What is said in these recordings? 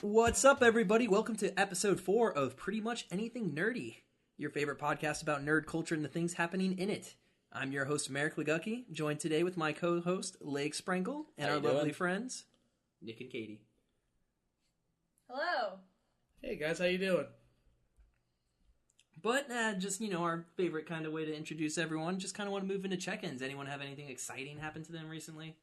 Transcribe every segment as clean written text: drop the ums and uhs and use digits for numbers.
What's up, everybody? Welcome to episode 4 of Pretty Much Anything Nerdy, your favorite podcast about nerd culture and the things happening in it. I'm your host, Merrick Legutki, joined today with my co-host, Sprenkle, and our lovely friends, Nick and Kaitie. Hello. Hey guys, how you doing? But just, our favorite kind of way to introduce everyone, just kind of want to move into check-ins. Anyone have anything exciting happen to them recently?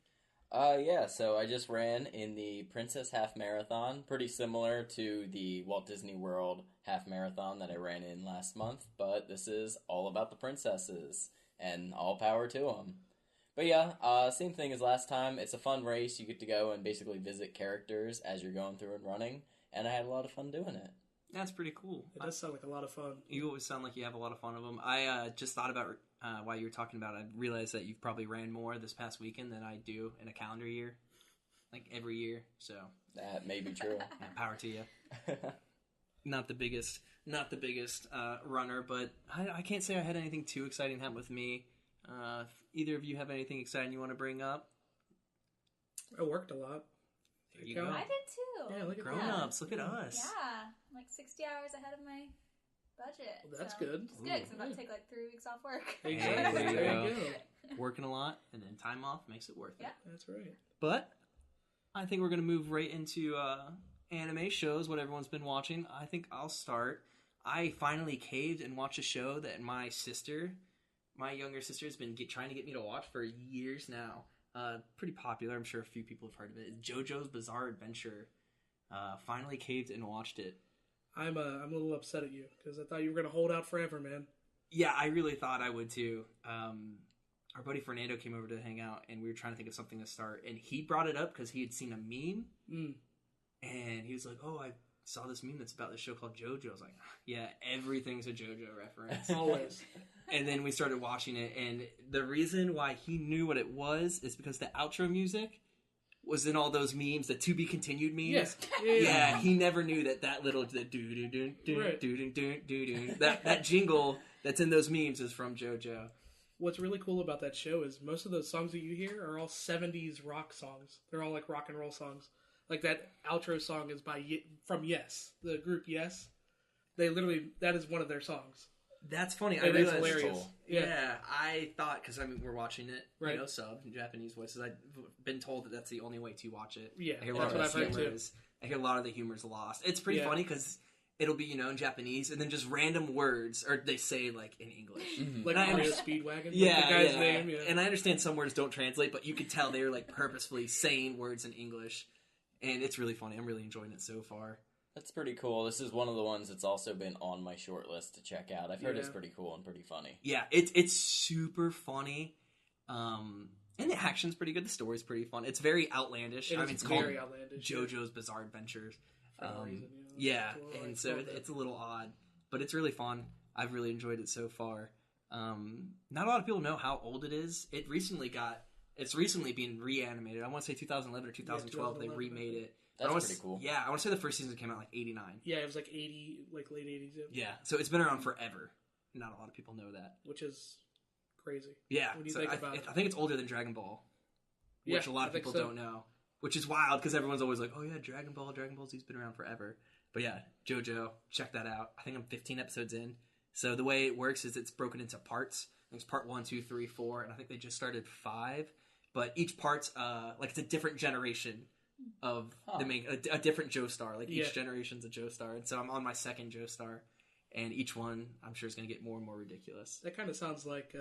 Yeah, so I just ran in the Princess Half Marathon, pretty similar to the Walt Disney World Half Marathon that I ran in last month, but this is all about the princesses, and all power to them. But yeah, same thing as last time. It's a fun race. You get to go and basically visit characters as you're going through and running, and I had a lot of fun doing it. That's pretty cool. It does sound like a lot of fun. You always sound like you have a lot of fun of them. I just thought about, while you were talking about it, I realized that you've probably ran more this past weekend than I do in a calendar year. Like every year, so. That may be true. Power to you. Not the biggest runner, but I can't say I had anything too exciting happen with me. If either of you have anything exciting you want to bring up? I worked a lot. There you go. I did too. Yeah, look at Grown-ups, look at us. Yeah, I'm like 60 hours ahead of my budget. Well, that's so good. It's good because I'm about to take like 3 weeks off work. Exactly. Hey, there you go. Working a lot and then time off makes it worth it. That's right. But I think we're going to move right into anime shows, what everyone's been watching. I think I'll start. I finally caved and watched a show that my younger sister, has been trying to get me to watch for years now. Pretty popular. I'm sure a few people have heard of it. JoJo's Bizarre Adventure. Finally caved and watched it. I'm a little upset at you because I thought you were going to hold out forever, man. Yeah, I really thought I would too. Our buddy Fernando came over to hang out, and we were trying to think of something to start. And he brought it up because he had seen a meme. And he was like, oh, I saw this meme that's about this show called JoJo. I was like, yeah, everything's a JoJo reference. Always. And then we started watching it, and the reason why he knew what it was is because the outro music was in all those memes, the to be continued memes. Yeah, he never knew that little that jingle that's in those memes is from JoJo. What's really cool about that show is most of those songs that you hear are all 70s rock songs. They're all like rock and roll songs. Like that outro song is from Yes, the group Yes. That is one of their songs. That's funny. I realized it's hilarious. Cool. Yeah, I thought, because we're watching it, subbed in Japanese voices. I've been told that that's the only way to watch it. Yeah, I hear that's what I've heard too. I hear a lot of the humor's lost. It's pretty funny because it'll be, in Japanese, and then just random words, or they say, like, in English. Mm-hmm. Like Mario Speedwagon? Yeah, like the guy's name, yeah. And I understand some words don't translate, but you could tell they were, like, purposefully saying words in English. And it's really funny. I'm really enjoying it so far. That's pretty cool. This is one of the ones that's also been on my short list to check out. I've heard it's pretty cool and pretty funny. Yeah, it's super funny. And the action's pretty good. The story's pretty fun. It's very outlandish. It's called outlandish, JoJo's Bizarre Adventures. For no reason, and so it's a little odd, but it's really fun. I've really enjoyed it so far. Not a lot of people know how old it is. It's recently been reanimated. I want to say 2011 or 2012 they remade it. That's pretty cool. Yeah, I want to say the first season came out like 89. Yeah, it was like 80, like late 80s. Yeah, so it's been around forever. Not a lot of people know that. Which is crazy. Yeah, when you think about it. I think it's older than Dragon Ball, which a lot of people don't know. Which is wild because everyone's always like, oh yeah, Dragon Ball Z's been around forever. But yeah, JoJo, check that out. I think I'm 15 episodes in. So the way it works is it's broken into parts. I think it's part 1, 2, 3, 4, and I think they just started 5. But each part's it's a different generation of a different Joestar. Like each generation's a Joestar, and so I'm on my second Joestar, and each one I'm sure is going to get more and more ridiculous. That kind of sounds like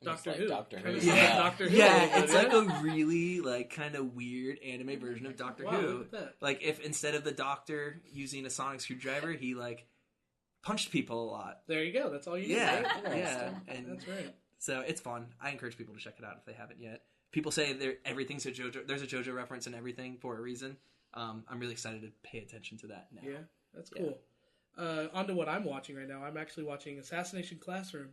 Doctor Who. Doctor Who. Yeah, Doctor Who. Yeah, it's like a really kind of weird anime version of Doctor Who. Look at that. Like if instead of the Doctor using a sonic screwdriver, he punched people a lot. There you go. That's all you need. Yeah, right? yeah, and that's right. So it's fun. I encourage people to check it out if they haven't yet. People say everything's a JoJo. There's a JoJo reference in everything for a reason. I'm really excited to pay attention to that now. Yeah, that's cool. On to what I'm watching right now. I'm actually watching Assassination Classroom.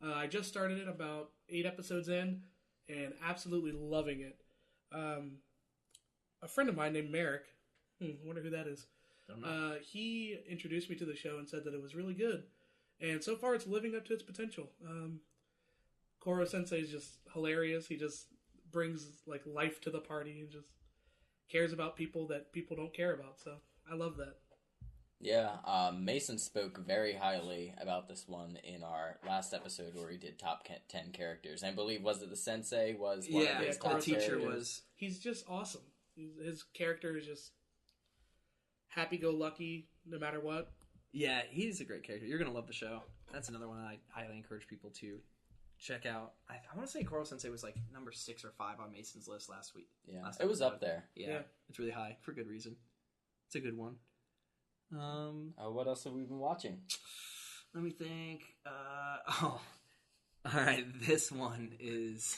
I just started it about 8 episodes in, and absolutely loving it. A friend of mine named Merrick, I wonder who that is. Don't know. He introduced me to the show and said that it was really good. And so far it's living up to its potential. Koro Sensei is just hilarious. He just brings life to the party and just cares about people that people don't care about. So I love that. Yeah, Mason spoke very highly about this one in our last episode where he did top 10 characters. I believe, was it the sensei was one of his top teacher characters? was. He's just awesome. His character is just happy-go-lucky no matter what. Yeah, he's a great character. You're going to love the show. That's another one I highly encourage people to check out. I want to say Koro Sensei was like number 6 or 5 on Mason's list last week. Yeah, last it was up there. Yeah, it's really high for good reason. It's a good one. What else have we been watching? Let me think. All right. This one is,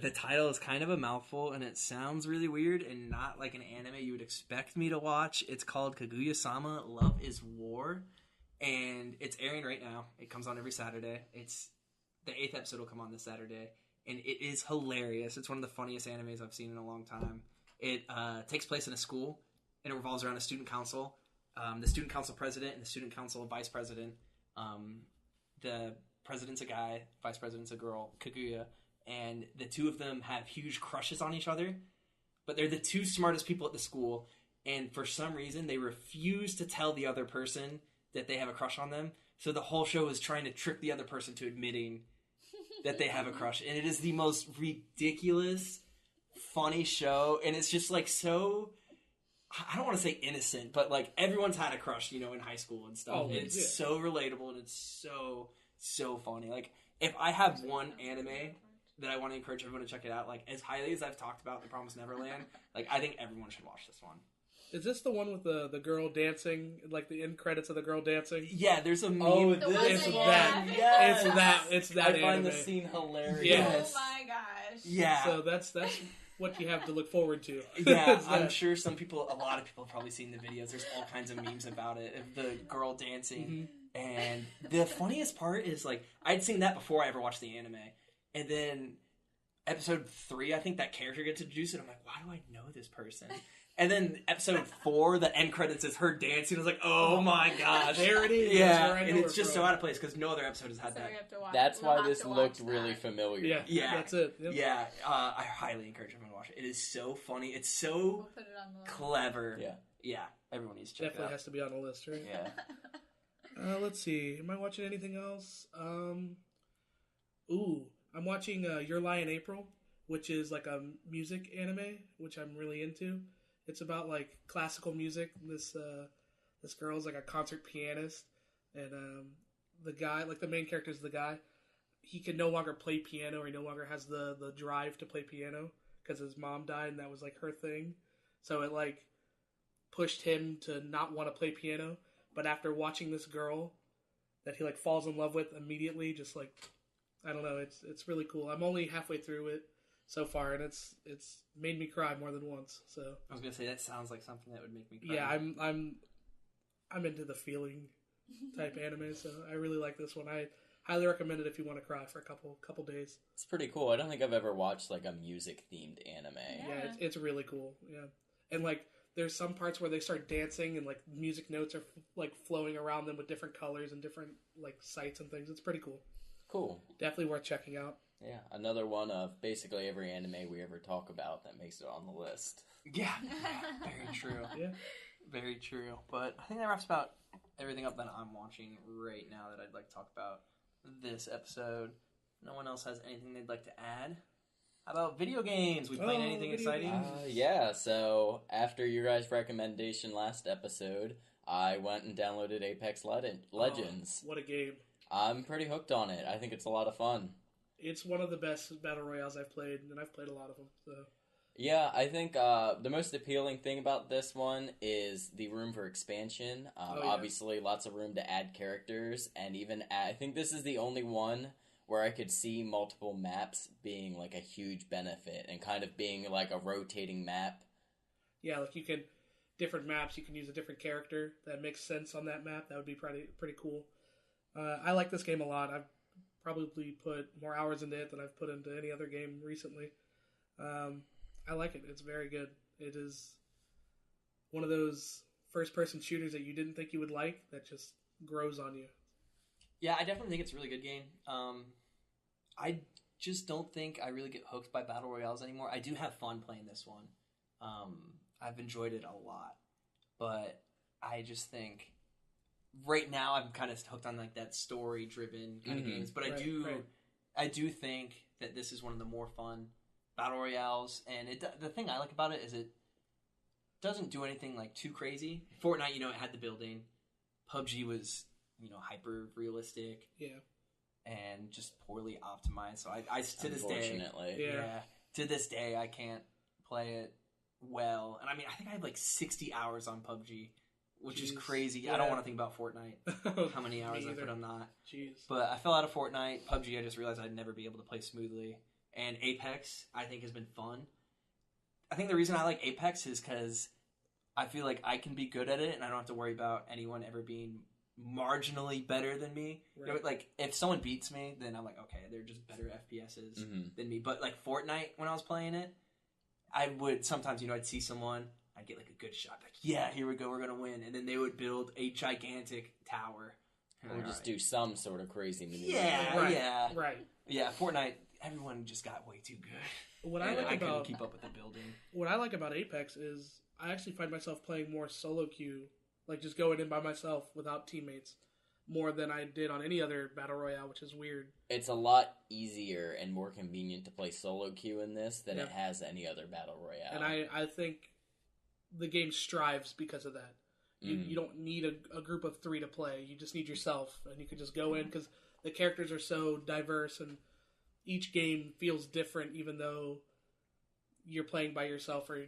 the title is kind of a mouthful, and it sounds really weird and not like an anime you would expect me to watch. It's called Kaguya-sama: Love is War, and it's airing right now. It comes on every Saturday. It's the 8th episode will come on this Saturday, and it is hilarious. It's one of the funniest animes I've seen in a long time. It takes place in a school, and it revolves around a student council. The student council president and the student council vice president. The president's a guy, vice president's a girl, Kaguya, and the two of them have huge crushes on each other, but they're the two smartest people at the school, and for some reason they refuse to tell the other person that they have a crush on them, so the whole show is trying to trick the other person to admitting that they have a crush, and it is the most ridiculous, funny show, and it's just like so... I don't want to say innocent, but like everyone's had a crush, in high school and stuff. Oh, and it's so relatable and it's so funny. Like if I have one anime that I want to encourage everyone to check it out, like as highly as I've talked about The Promised Neverland, like I think everyone should watch this one. Is this the one with the girl dancing, like the end credits of the girl dancing? Yeah, there's a meme. Oh, It's that. Yes. It's that I anime. find the scene hilarious. Yes. Oh my gosh. Yeah. So that's what you have to look forward to. Yeah, I'm sure a lot of people have probably seen the videos. There's all kinds of memes about it, of the girl dancing. Mm-hmm. And the funniest part is, like, I'd seen that before I ever watched the anime. And then episode 3, I think that character gets introduced, and I'm like, why do I know this person? And then episode 4, the end credits is her dancing. I was like, oh my gosh. There it is. Yeah, and it's just so out of place because no other episode has had So that. we have to watch. That's we'll why have this to watch looked that. really familiar. Yeah, that's it. Yep. Yeah, I highly encourage everyone to watch it. It is so funny. It's so We'll put it on the list. clever. Yeah. Yeah, everyone needs to check it Definitely out. has to be on the list, right? Yeah. Let's see. Am I watching anything else? I'm watching Your Lie in April, which is like a music anime, which I'm really into. It's about like classical music. This girl's like a concert pianist, and the guy, like the main character is the guy. He can no longer play piano, or he no longer has the drive to play piano because his mom died, and that was like her thing. So it like pushed him to not want to play piano. But after watching this girl that he like falls in love with immediately, just like, I don't know, it's really cool. I'm only halfway through it so far, and it's made me cry more than once. So I was gonna say that sounds like something that would make me cry. yeah, I'm into the feeling type anime, so I really like this one. I highly recommend it if you want to cry for a couple days. It's pretty cool. I don't think I've ever watched like a music themed anime. Yeah, it's really cool. Yeah, and like there's some parts where they start dancing and like music notes are like flowing around them with different colors and different like sights and things. It's pretty cool. Cool. Definitely worth checking out. Yeah, another one of basically every anime we ever talk about that makes it on the list. Yeah, very true. Yeah, very true. But I think that wraps about everything up that I'm watching right now that I'd like to talk about this episode. No one else has anything they'd like to add? How about video games? We playing anything exciting? Yeah, so after your guys' recommendation last episode, I went and downloaded Apex Legends. What a game. I'm pretty hooked on it. I think it's a lot of fun. It's one of the best battle royales I've played, and I've played a lot of them. So. Yeah, I think the most appealing thing about this one is the room for expansion. Obviously, lots of room to add characters, and even I think this is the only one where I could see multiple maps being like a huge benefit and kind of being like a rotating map. Yeah, like different maps, you can use a different character that makes sense on that map. That would be pretty cool. I like this game a lot. I've probably put more hours into it than I've put into any other game recently. I like it. It's very good. It is one of those first-person shooters that you didn't think you would like that just grows on you. Yeah, I definitely think it's a really good game. I just don't think I really get hooked by battle royales anymore. I do have fun playing this one, I've enjoyed it a lot, but I just think right now I'm kind of hooked on like that story-driven kind of games. But I do think that this is one of the more fun battle royales, and the thing I like about it is it doesn't do anything like too crazy. Fortnite, it had the building. PUBG was, hyper realistic. Yeah. And just poorly optimized. So I to this day, to this day, I can't play it well. And I mean, I think I have like 60 hours on PUBG, which is crazy. Yeah. I don't want to think about Fortnite. How many hours I put on that. Jeez. But I fell out of Fortnite. PUBG, I just realized I'd never be able to play smoothly. And Apex, I think, has been fun. I think the reason I like Apex is because I feel like I can be good at it, and I don't have to worry about anyone ever being marginally better than me. Right. Like, if someone beats me, then I'm like, okay, they're just better FPSs than me. But, like, Fortnite, when I was playing it, I would sometimes, I'd see someone, I'd get, like, a good shot. Like, yeah, here we go, we're going to win. And then they would build a gigantic tower. Or just do some sort of crazy maneuver. Yeah. Right. Yeah, Fortnite, everyone just got way too good. What I couldn't keep up with the building. What I like about Apex is I actually find myself playing more solo queue, like just going in by myself without teammates, more than I did on any other battle royale, which is weird. It's a lot easier and more convenient to play solo queue in this than it has any other battle royale. And I think the game strives because of that. You don't need a group of 3 to play. You just need yourself, and you can just go in because the characters are so diverse, and each game feels different, even though you're playing by yourself or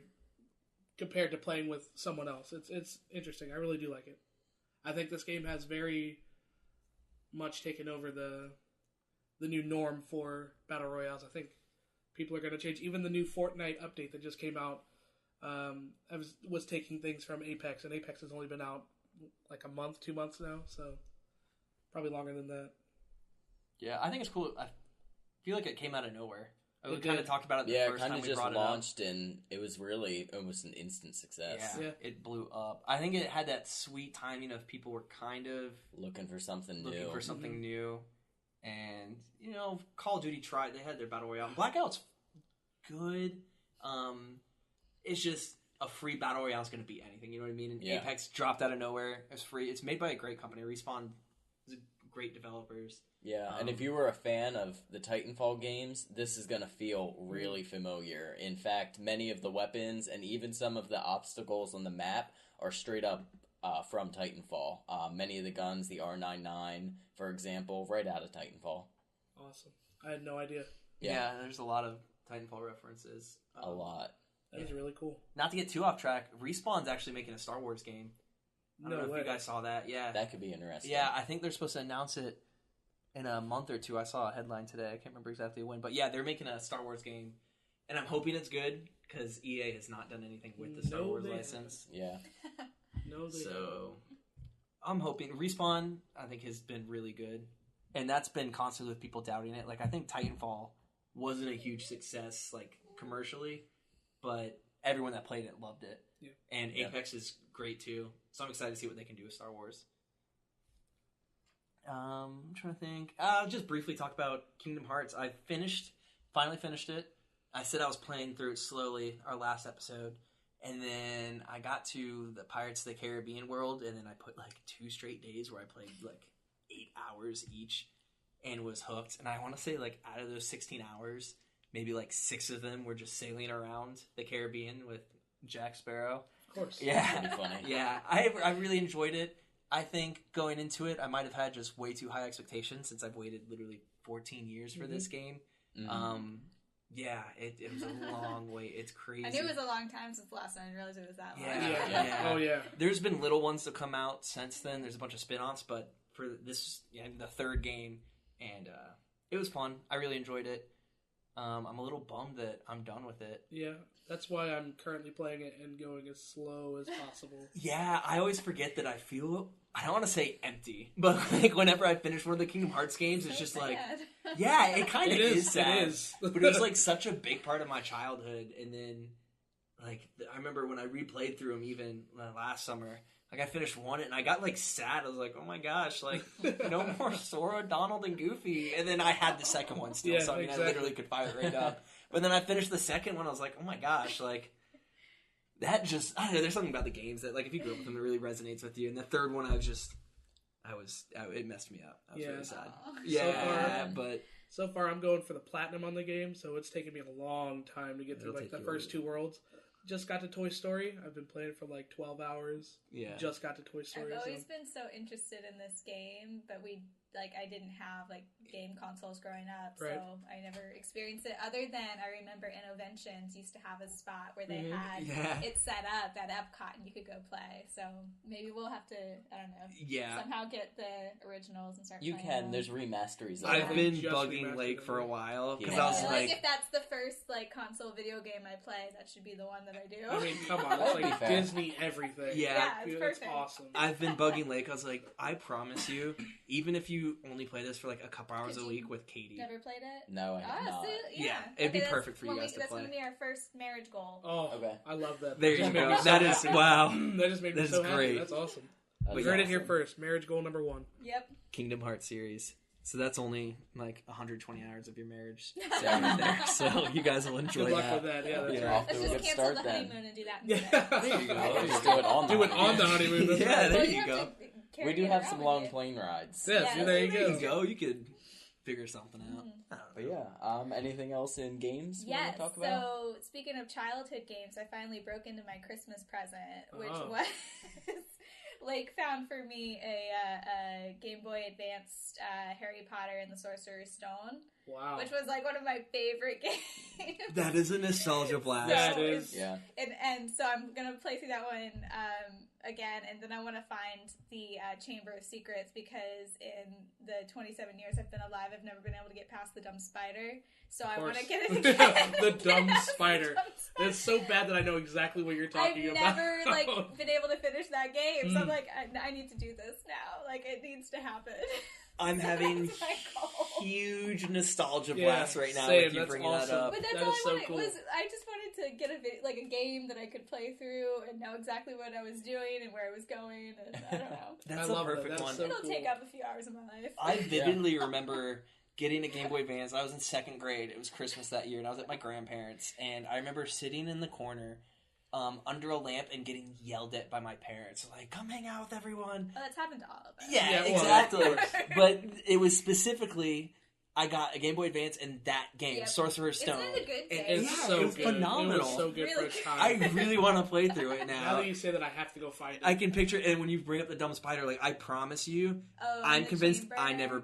compared to playing with someone else. It's interesting. I really do like it. I think this game has very much taken over the new norm for battle royales. I think people are going to change. Even the new Fortnite update that just came out was taking things from Apex, and Apex has only been out like a month, 2 months now, so probably longer than that. Yeah, I think it's cool. I feel like it came out of nowhere. We kind of talked about it the first time we brought it up. Yeah, it kind of just launched, and it was really almost an instant success. Yeah, it blew up. I think it had that sweet timing of people were kind of looking for something new. And, Call of Duty tried. They had their Battle Royale. Blackout's good. It's just a free Battle Royale is going to beat anything. You know what I mean? And Apex dropped out of nowhere. It's free. It's made by a great company. Respawn is great developers. Yeah, and if you were a fan of the Titanfall games, this is going to feel really familiar. In fact, many of the weapons and even some of the obstacles on the map are straight up from Titanfall. Many of the guns, the R99, for example, right out of Titanfall. Awesome. I had no idea. Yeah, there's a lot of Titanfall references. A lot. That is really cool. Not to get too off track, Respawn's actually making a Star Wars game. I don't know if you guys saw that. Yeah, that could be interesting. Yeah, I think they're supposed to announce it in a month or two. I saw a headline today. I can't remember exactly when. But yeah, they're making a Star Wars game. And I'm hoping it's good, because EA has not done anything with the Star Wars license. Yeah. So, I'm hoping. Respawn, I think, has been really good. And that's been constantly with people doubting it. Like, I think Titanfall wasn't a huge success, like, commercially. But everyone that played it loved it. Yeah. And Apex is great, too. So I'm excited to see what they can do with Star Wars. I'm trying to think. I'll just briefly talk about Kingdom Hearts. I finally finished it. I said I was playing through it slowly, our last episode. And then I got to the Pirates of the Caribbean world, and then I put like 2 straight days where I played like 8 hours each and was hooked. And I want to say like out of those 16 hours, maybe like 6 of them were just sailing around the Caribbean with Jack Sparrow. Of course. Yeah. Pretty funny. Yeah. I really enjoyed it. I think going into it, I might have had just way too high expectations since I've waited literally 14 years for this game. Yeah, it was a long wait. It's crazy. I knew it was a long time since the last time. I didn't realize it was that long. Yeah. Oh, yeah. There's been little ones that come out since then. There's a bunch of spin-offs, but for this, the 3rd game, and it was fun. I really enjoyed it. I'm a little bummed that I'm done with it. Yeah, that's why I'm currently playing it and going as slow as possible. Yeah, I always forget that I don't want to say empty, but like whenever I finish one of the Kingdom Hearts games, it's just like, yeah, it kind of is sad. It is. But it was like such a big part of my childhood. And then like, I remember when I replayed through them even last summer, like I finished one and I got like sad. I was like, oh my gosh, like no more Sora, Donald, and Goofy. And then I had the second one still, so I mean, exactly. I literally could fire it right up. But then I finished the second one. I was like, oh my gosh, like that just, I don't know, there's something about the games that, like, if you grew up with them, it really resonates with you. And the third one, it messed me up. I was really sad. Yeah, but... So far, I'm going for the platinum on the game, so it's taken me a long time to get through, like, the first 2 worlds. Just got to Toy Story. I've been playing for, like, 12 hours. Yeah. Just got to Toy Story. I've always been so interested in this game, but I didn't have, like, game consoles growing up, so I never experienced it. Other than, I remember Innoventions used to have a spot where they had it set up at Epcot, and you could go play. So maybe we'll have to, I don't know, somehow get the originals and start playing. You can. There's remasteries. I've been bugging Lake for a while, because I was like... if that's the first, like, console video game I play, that should be the one that I do. I mean, come on. It's like Disney everything. Yeah, it's perfect. It's awesome. I've been bugging Lake. I was like, I promise you, even if you only play this for like a couple hours a week with Kaitie. Never played it? No, I have not. Yeah, it'd be perfect for you guys to play. That's going to be our first marriage goal. Oh, okay. I love that. There you go. That is, wow. That just made me so happy. That's awesome. We heard it here first. Marriage goal number 1. Yep. Kingdom Hearts series. So that's only like 120 hours of your marriage there. So you guys will enjoy Good luck with that. Yeah, that's right. Let's just cancel the honeymoon and do that instead. Yeah, there you go. Just do it on the honeymoon. There you go. We do have some long plane rides. Yes, there you go. You could figure something out. But yeah, anything else in games we want to talk about? So speaking of childhood games, I finally broke into my Christmas present, which was Lake found for me a Game Boy Advanced Harry Potter and the Sorcerer's Stone. Wow. Which was like one of my favorite games. That is a nostalgia blast. That is. Yeah. And so I'm going to play through that one again, and then I want to find the Chamber of Secrets, because in the 27 years I've been alive, I've never been able to get past the dumb spider. So I want to get it again. The dumb spider. It's so bad that I know exactly what you're talking about. I've never been able to finish that game, so I'm like, I need to do this now. Like, it needs to happen. I'm having huge nostalgia blast right now same, with you bringing that up. But that's all I wanted. Cool. I just wanted to get a game that I could play through and know exactly what I was doing and where I was going. And I don't know. That's a perfect one. So it'll take up a few hours of my life. I vividly remember getting a Game Boy Advance. I was in 2nd grade. It was Christmas that year, and I was at my grandparents'. And I remember sitting in the corner under a lamp and getting yelled at by my parents, like, come hang out with everyone. Oh, that's happened to all of us. Yeah, exactly. But it was specifically, I got a Game Boy Advance and that game, Sorcerer's Stone. Isn't it a good game? It's so good. Phenomenal. It was so good for its time. I really want to play through it now. Now that you say that, I have to go find it. I can picture it, and when you bring up the dumb spider, like, I promise you, I'm convinced I never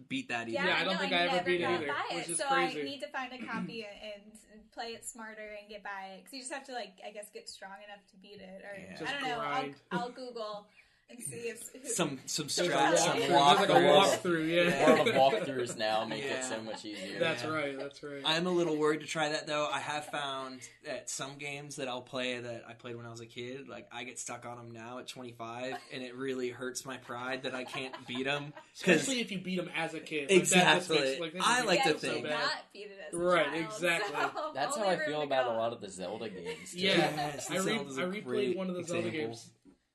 beat that either. Yeah, I don't think I ever beat it either, which is crazy. I need to find a copy and play it smarter and get by it, because you just have to, like, I guess, get strong enough to beat it, or I don't know. I'll Google and see if some strats, some walkthrough. World of walkthroughs now make it so much easier. That's right. I'm a little worried to try that, though. I have found that some games that I'll play that I played when I was a kid, like, I get stuck on them now at 25, and it really hurts my pride that I can't beat them. Especially if you beat them as a kid. Exactly. I like to think. Not beat it as a right, child, exactly. So that's how I feel about a lot of the Zelda games. Too. Yes, I replayed one of the Zelda games.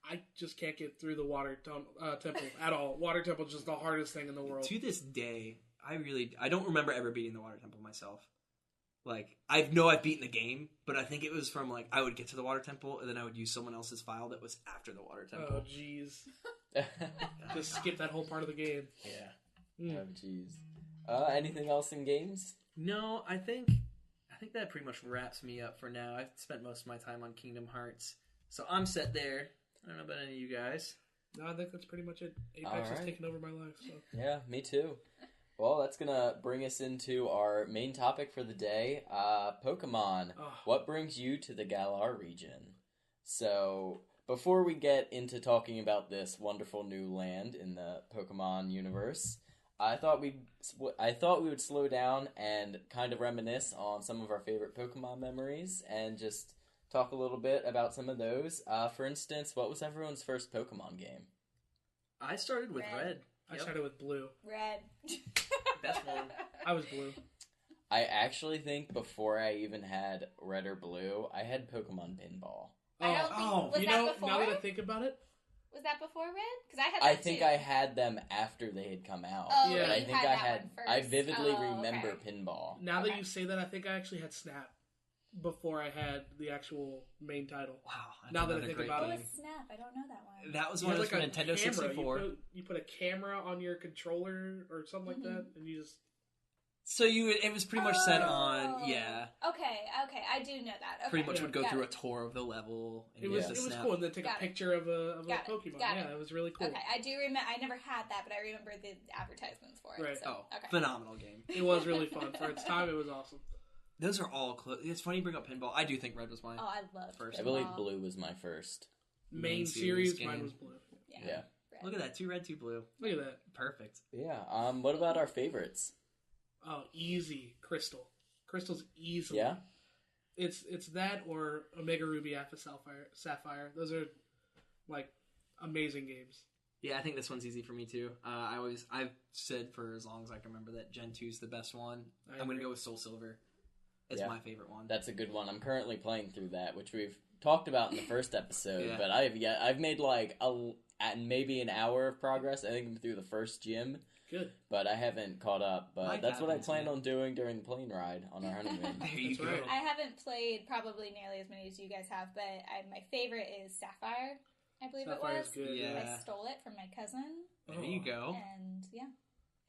I just can't get through the water temple at all. Water temple is just the hardest thing in the world. To this day, I don't remember ever beating the water temple myself. Like, I know I've beaten the game, but I think it was from, like, I would get to the water temple, and then I would use someone else's file that was after the water temple. Oh, jeez. Just skip that whole part of the game. Yeah. Oh, jeez. Anything else in games? No, I think that pretty much wraps me up for now. I've spent most of my time on Kingdom Hearts, so I'm set there. I don't know about any of you guys. No, I think that's pretty much it. Apex has taken over my life. So. Yeah, me too. Well, that's going to bring us into our main topic for the day, Pokemon. What brings you to the Galar region? So, before we get into talking about this wonderful new land in the Pokemon universe, I thought we would slow down and kind of reminisce on some of our favorite Pokemon memories and just talk a little bit about some of those. For instance, what was everyone's first Pokemon game? I started with Red. I started with Blue. Red. Best one. I was Blue. I actually think before I even had Red or Blue, I had Pokemon Pinball. Was that before? Now that I think about it, was that before Red? Because I had that I think too. I had them after they had come out. Oh, but yeah. I think I one first. I vividly remember Pinball. Now that you say that, I think I actually had Snap. before I had the actual main title. Wow. Now that I think about it. Snap? I don't know that one. That was one of those for Nintendo 64. You put a camera on your controller or something like that, and you just... So it was pretty much set on, yeah. Okay, I do know that. Okay. Pretty much would go through a tour of the level. And it was cool, and then take a picture of a Pokemon. Yeah, it was really cool. Okay, I do remember. I never had that, but I remember the advertisements for it. Right. So, phenomenal game. It was really fun for its time. It was awesome. Those are all close. It's funny you bring up pinball. I do think red was mine. Oh, I love first. I believe blue was my first main series. Mine was blue. Yeah. Look at that, 2 red, 2 blue. Look at that. Perfect. Yeah. What about our favorites? Oh, easy. Crystal. Crystal's easy. Yeah. It's that or Omega Ruby Alpha Sapphire. Those are like amazing games. Yeah, I think this one's easy for me too. I've said for as long as I can remember that Gen 2 is the best one. I'm going to go with Soul Silver. It's my favorite one. That's a good one. I'm currently playing through that, which we've talked about in the first episode. But I've made like maybe an hour of progress. I think I'm through the first gym. Good. But I haven't caught up. But that's what I plan on doing during the plane ride on our honeymoon. There you go. I haven't played probably nearly as many as you guys have, but my favorite is Sapphire. I believe Sapphire's it was. Good. Yeah. I stole it from my cousin. There you go. And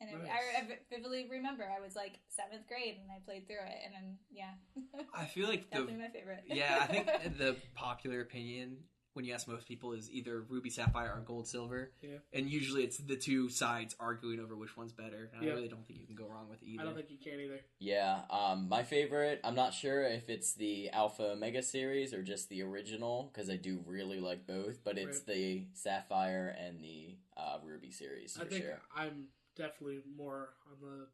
and nice. I vividly remember I was like 7th grade and I played through it, and then I feel like definitely my favorite. Yeah, I think the popular opinion when you ask most people is either Ruby Sapphire or Gold Silver. Yeah. And usually it's the two sides arguing over which one's better. And I really don't think you can go wrong with either. I don't think you can either. Yeah. My favorite, I'm not sure if it's the Alpha Omega series or just the original, because I do really like both, but it's the Sapphire and the Ruby series. I think I'm definitely more on the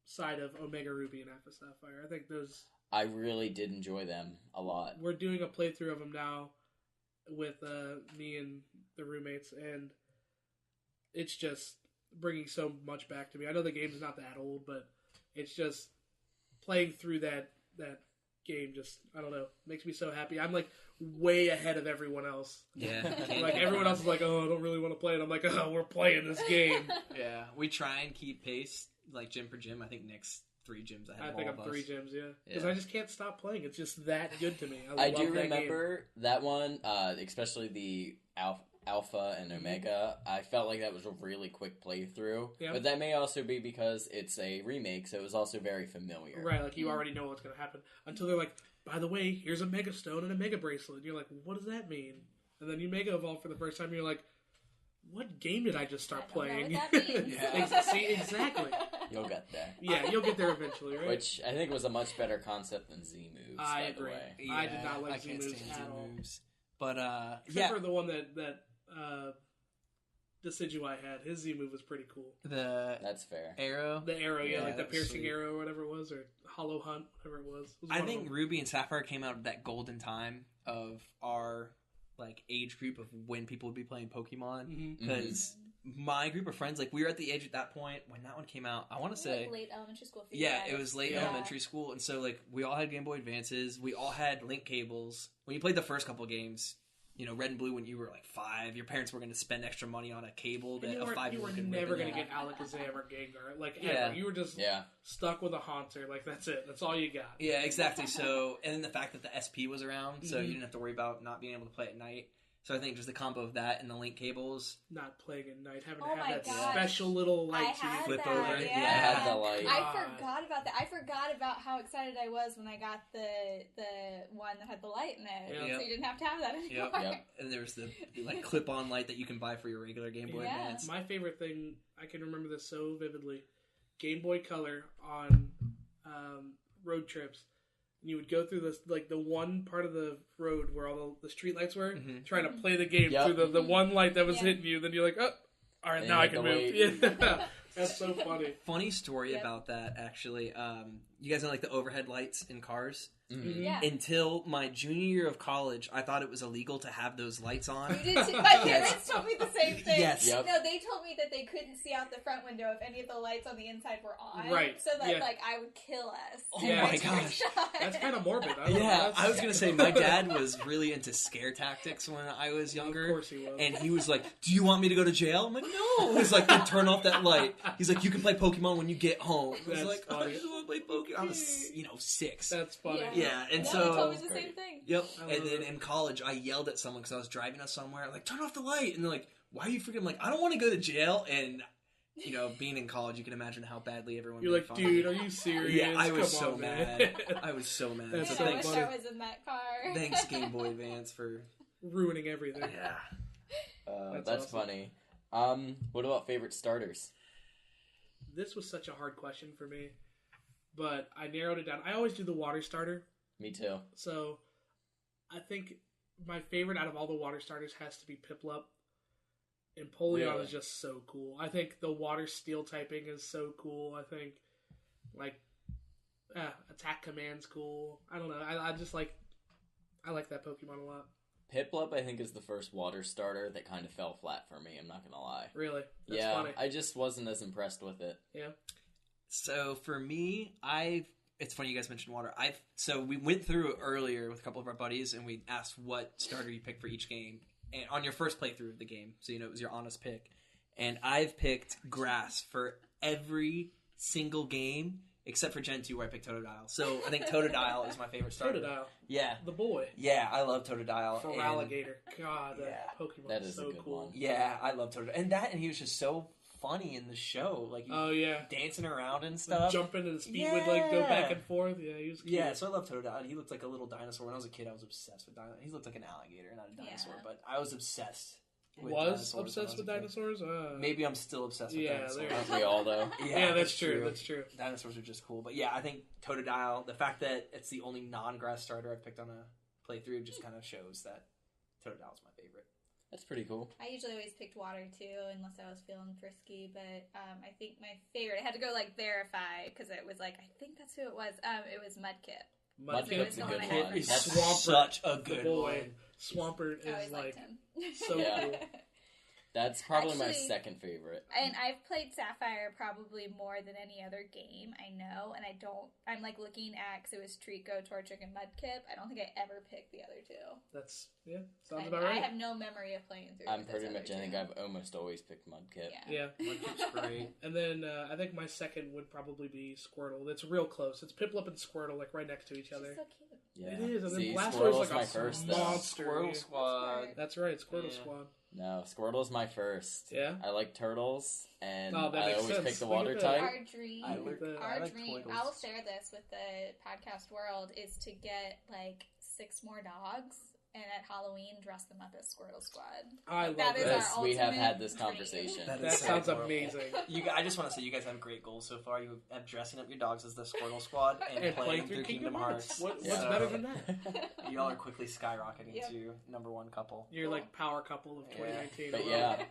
side of Omega Ruby and Alpha Sapphire. I think those... I really did enjoy them a lot. We're doing a playthrough of them now with me and the roommates, and it's just bringing so much back to me. I know the game's not that old, but it's just playing through that game just, I don't know, makes me so happy. I'm like way ahead of everyone else. Yeah. Like everyone else is like, oh, I don't really want to play it. I'm like, oh, we're playing this game. Yeah, we try and keep pace, like gym for gym. I think Nick's 3 gyms ahead of all of us. I think I'm 3 gyms, yeah. Because I just can't stop playing. It's just that good to me. I do remember that one, especially the Alpha and Omega. I felt like that was a really quick playthrough. Yeah. But that may also be because it's a remake, so it was also very familiar. Right, like you already know what's going to happen. Until they're like, by the way, here's a Mega Stone and a Mega Bracelet. And you're like, what does that mean? And then you Mega Evolve for the first time, and you're like, what game did I just start playing? See, exactly. You'll get there. Yeah, you'll get there eventually, right? Which I think was a much better concept than Z moves. I agree. Yeah, I did not like Z moves at all. But except for the one that Decidueye had, his Z move was pretty cool. That's fair. Arrow, the arrow, like the piercing arrow or whatever it was, or Hollow Hunt, whatever it was. I think Ruby and Sapphire came out at that golden time of our like age group of when people would be playing Pokemon, because my group of friends, like we were at the age at that point when that one came out. I want to say like late elementary school. For you yeah, guys. It was late elementary school, and so like we all had Game Boy Advances, we all had link cables. When you played the first couple games, you know, Red and Blue, when you were like 5, your parents were going to spend extra money on a cable that a 5-year-old you were never going to get Alakazam or Gengar, like ever. You were just stuck with a Haunter, like that's it. That's all you got. Yeah, exactly. So, and then the fact that the SP was around, so you didn't have to worry about not being able to play at night. So I think just the combo of that and the link cables. Not playing at night, having to have that special little light you flip over. Yeah. I had the light. I forgot about that. I forgot about how excited I was when I got the one that had the light in it. So you didn't have to have that anymore. Yep. And there was the like clip-on light that you can buy for your regular Game Boy Advance. My favorite thing, I can remember this so vividly, Game Boy Color on road trips. And you would go through this, like the one part of the road where all the street lights were, trying to play the game through the one light that was hitting you. Then you're like, oh, all right, now I can move. Yeah. That's so funny. Funny story about that, actually. You guys know like the overhead lights in cars? Yeah. Until my junior year of college, I thought it was illegal to have those lights on. You did too. My parents told me the same thing. Yes. No, they told me that they couldn't see out the front window if any of the lights on the inside were on. Right. So that like I would kill us. Oh my gosh. That's kind of morbid. I was going to say, my dad was really into scare tactics when I was younger. Of course he was. And he was like, do you want me to go to jail? I'm like, no. He's like, then turn off that light. He's like, you can play Pokemon when you get home. I was like, I just want to play Pokemon. I was 6. That's funny. Yeah, and they so told me the same thing. Yep. And then in college, I yelled at someone because I was driving us somewhere, like, turn off the light. And they're like, why are you freaking? I'm like, I don't want to go to jail. And being in college, you can imagine how badly everyone. You're like, dude, are you serious? Yeah, I was Come so on, mad. man. I was so mad. That's I so wish funny. I was in that car. Thanks, Game Boy Advance, for ruining everything. Yeah. That's awesome. funny. What about favorite starters? This was such a hard question for me, but I narrowed it down. I always do the water starter. Me too. So I think my favorite out of all the water starters has to be Piplup. Empoleon Really? is just so cool. I think the water steel typing is so cool. I think attack command's cool. I don't know. I just like that Pokemon a lot. Piplup, I think, is the first water starter that kind of fell flat for me. I'm not gonna lie. Really? That's yeah, funny. I just wasn't as impressed with it. Yeah. So for me, it's funny you guys mentioned water. So we went through earlier with a couple of our buddies, and we asked what starter you picked for each game, and on your first playthrough of the game, so it was your honest pick. And I've picked grass for every single game except for Gen 2 where I picked Totodile. So I think Totodile is my favorite starter. Totodile. Yeah. The boy. Yeah, I love Totodile. Feraligatr. God, that Pokemon that is is so a good cool. one. Yeah, I love Totodile. And he was just so funny in the show. Like, dancing around and stuff. Jumping and his feet would go back and forth. Yeah, he was cute. Yeah, so I love Totodile. He looked like a little dinosaur. When I was a kid, I was obsessed with dinosaurs. He looked like an alligator, not a dinosaur, but I was obsessed with dinosaurs? Maybe I'm still obsessed with dinosaurs. Aren't we all, though? Yeah, that's true. That's true. Dinosaurs are just cool. But yeah, I think Totodile, the fact that it's the only non-grass starter I've picked on a playthrough just kind of shows that Totodile's my favorite. That's pretty cool. I usually always picked water too, unless I was feeling frisky. But I think my favorite, I had to go verify because it was I think that's who it was. It was Mudkip. Mudkip's a good one. He's Swampert, such a good boy. one. Swampert is him. so cool. That's probably my second favorite. And I've played Sapphire probably more than any other game, I know, and I'm looking at, because it was Trico, Torchic, and Mudkip. I don't think I ever picked the other two. Sounds about right. I have no memory of playing through I'm pretty much, I think I've almost always picked Mudkip. Yeah. Mudkip's great. And then I think my second would probably be Squirtle. It's real close. It's Piplup and Squirtle, right next to each other. She's so cute. Yeah. It is. And See, then Squirtle's Blastoise my a first, monster. Squirtle Squad. That's right, Squirtle Squad. No, Squirtle's my first. Yeah? I like turtles, and that I makes always sense. pick the Look water at that. type. Our dream, I like Twinkles. I'll share this with the podcast world, is to get 6 more dogs and at Halloween dress them up as Squirtle Squad. I love that. Yes, we have had ultimate this dream. conversation. That sounds amazing. I just want to say you guys have great goals so far. You have dressing up your dogs as the Squirtle Squad and, playing through Kingdom Hearts. What's better than that? Y'all are quickly skyrocketing to #1 couple. You're power couple of 2019. But yeah,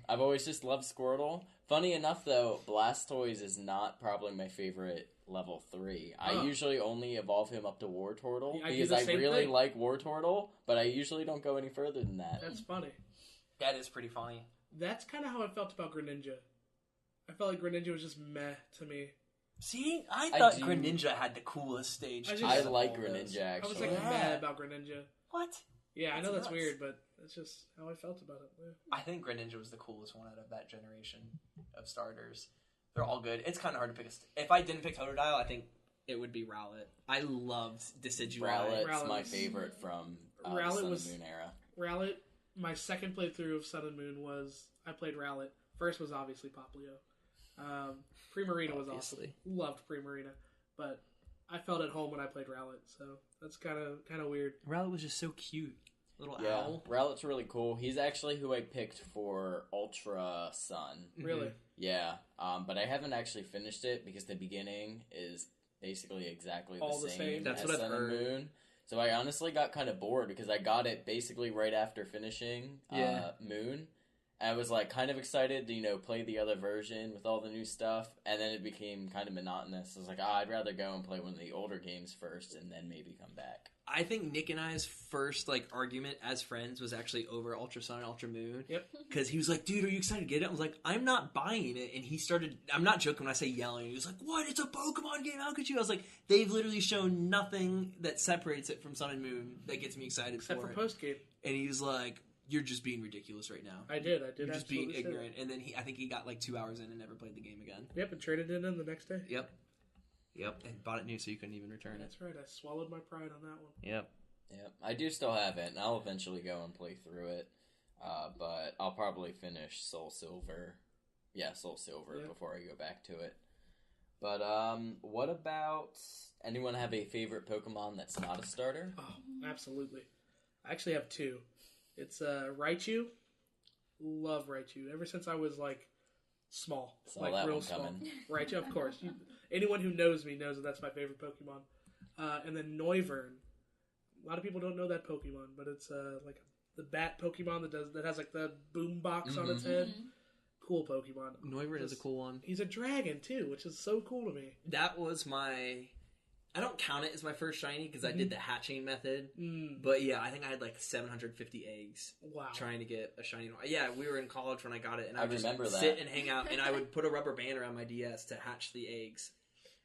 I've always just loved Squirtle. Funny enough, though, Blastoise is not probably my favorite level 3. I usually only evolve him up to Wartortle because I really like Wartortle, but I usually don't go any further than that. That's funny. That is pretty funny. That's kind of how I felt about Greninja. I felt like Greninja was just meh to me. See, I thought Greninja had the coolest stage. I like Greninja, actually. I was mad about Greninja. What? Yeah, I know that's weird, but that's just how I felt about it. Yeah. I think Greninja was the coolest one out of that generation of starters. They're all good. It's kind of hard to pick. If I didn't pick Totodile, I think it would be Rowlet. I loved Decidueye. Rowlet's my favorite from the Sun and Moon era. Rowlet, my second playthrough of Sun and Moon I played Rowlet. First was obviously Popplio. Primarina was awesome. Loved Primarina. But I felt at home when I played Rowlet, so that's kind of weird. Rowlet was just so cute. Little owl. Rowlet's really cool. He's actually who I picked for Ultra Sun. Really? Yeah. But I haven't actually finished it because the beginning is basically exactly the same. That's as what I've Sun heard. And Moon. So I honestly got kind of bored because I got it basically right after finishing Moon. I was kind of excited to, play the other version with all the new stuff, and then it became kind of monotonous. I was like, I'd rather go and play one of the older games first and then maybe come back. I think Nick and I's first argument as friends was actually over Ultra Sun and Ultra Moon. Yep. Because he was like, dude, are you excited to get it? I was like, I'm not buying it. And he started, I'm not joking when I say yelling. He was like, what? It's a Pokemon game. How could you? I was like, they've literally shown nothing that separates it from Sun and Moon that gets me excited Except for it. post-game. And he was like, you're just being ridiculous right now. I did. You're just being ignorant. And then I think he got 2 hours in and never played the game again. Yep, and traded it in the next day. Yep. Yep, and bought it new so you couldn't even return it. That's right. I swallowed my pride on that one. Yep. Yep. I do still have it, and I'll eventually go and play through it. But I'll probably finish Soul Silver. Yeah, Soul Silver before I go back to it. But what about anyone have a favorite Pokemon that's not a starter? Oh, absolutely. I actually have two. It's Raichu. Love Raichu. Ever since I was like small, Saw like that real one small. coming. Raichu, of course. Anyone who knows me knows that that's my favorite Pokemon. And then Noivern. A lot of people don't know that Pokemon, but it's like the bat Pokemon that has like the boom box on its head. Cool Pokemon. Noivern is a cool one. He's a dragon too, which is so cool to me. That was my... I don't count it as my first shiny because I did the hatching method. But yeah, I think I had like 750 eggs. Wow. Trying to get a shiny... Yeah, we were in college when I got it, and I would remember just that. sit and hang out, and I would put a rubber band around my DS to hatch the eggs.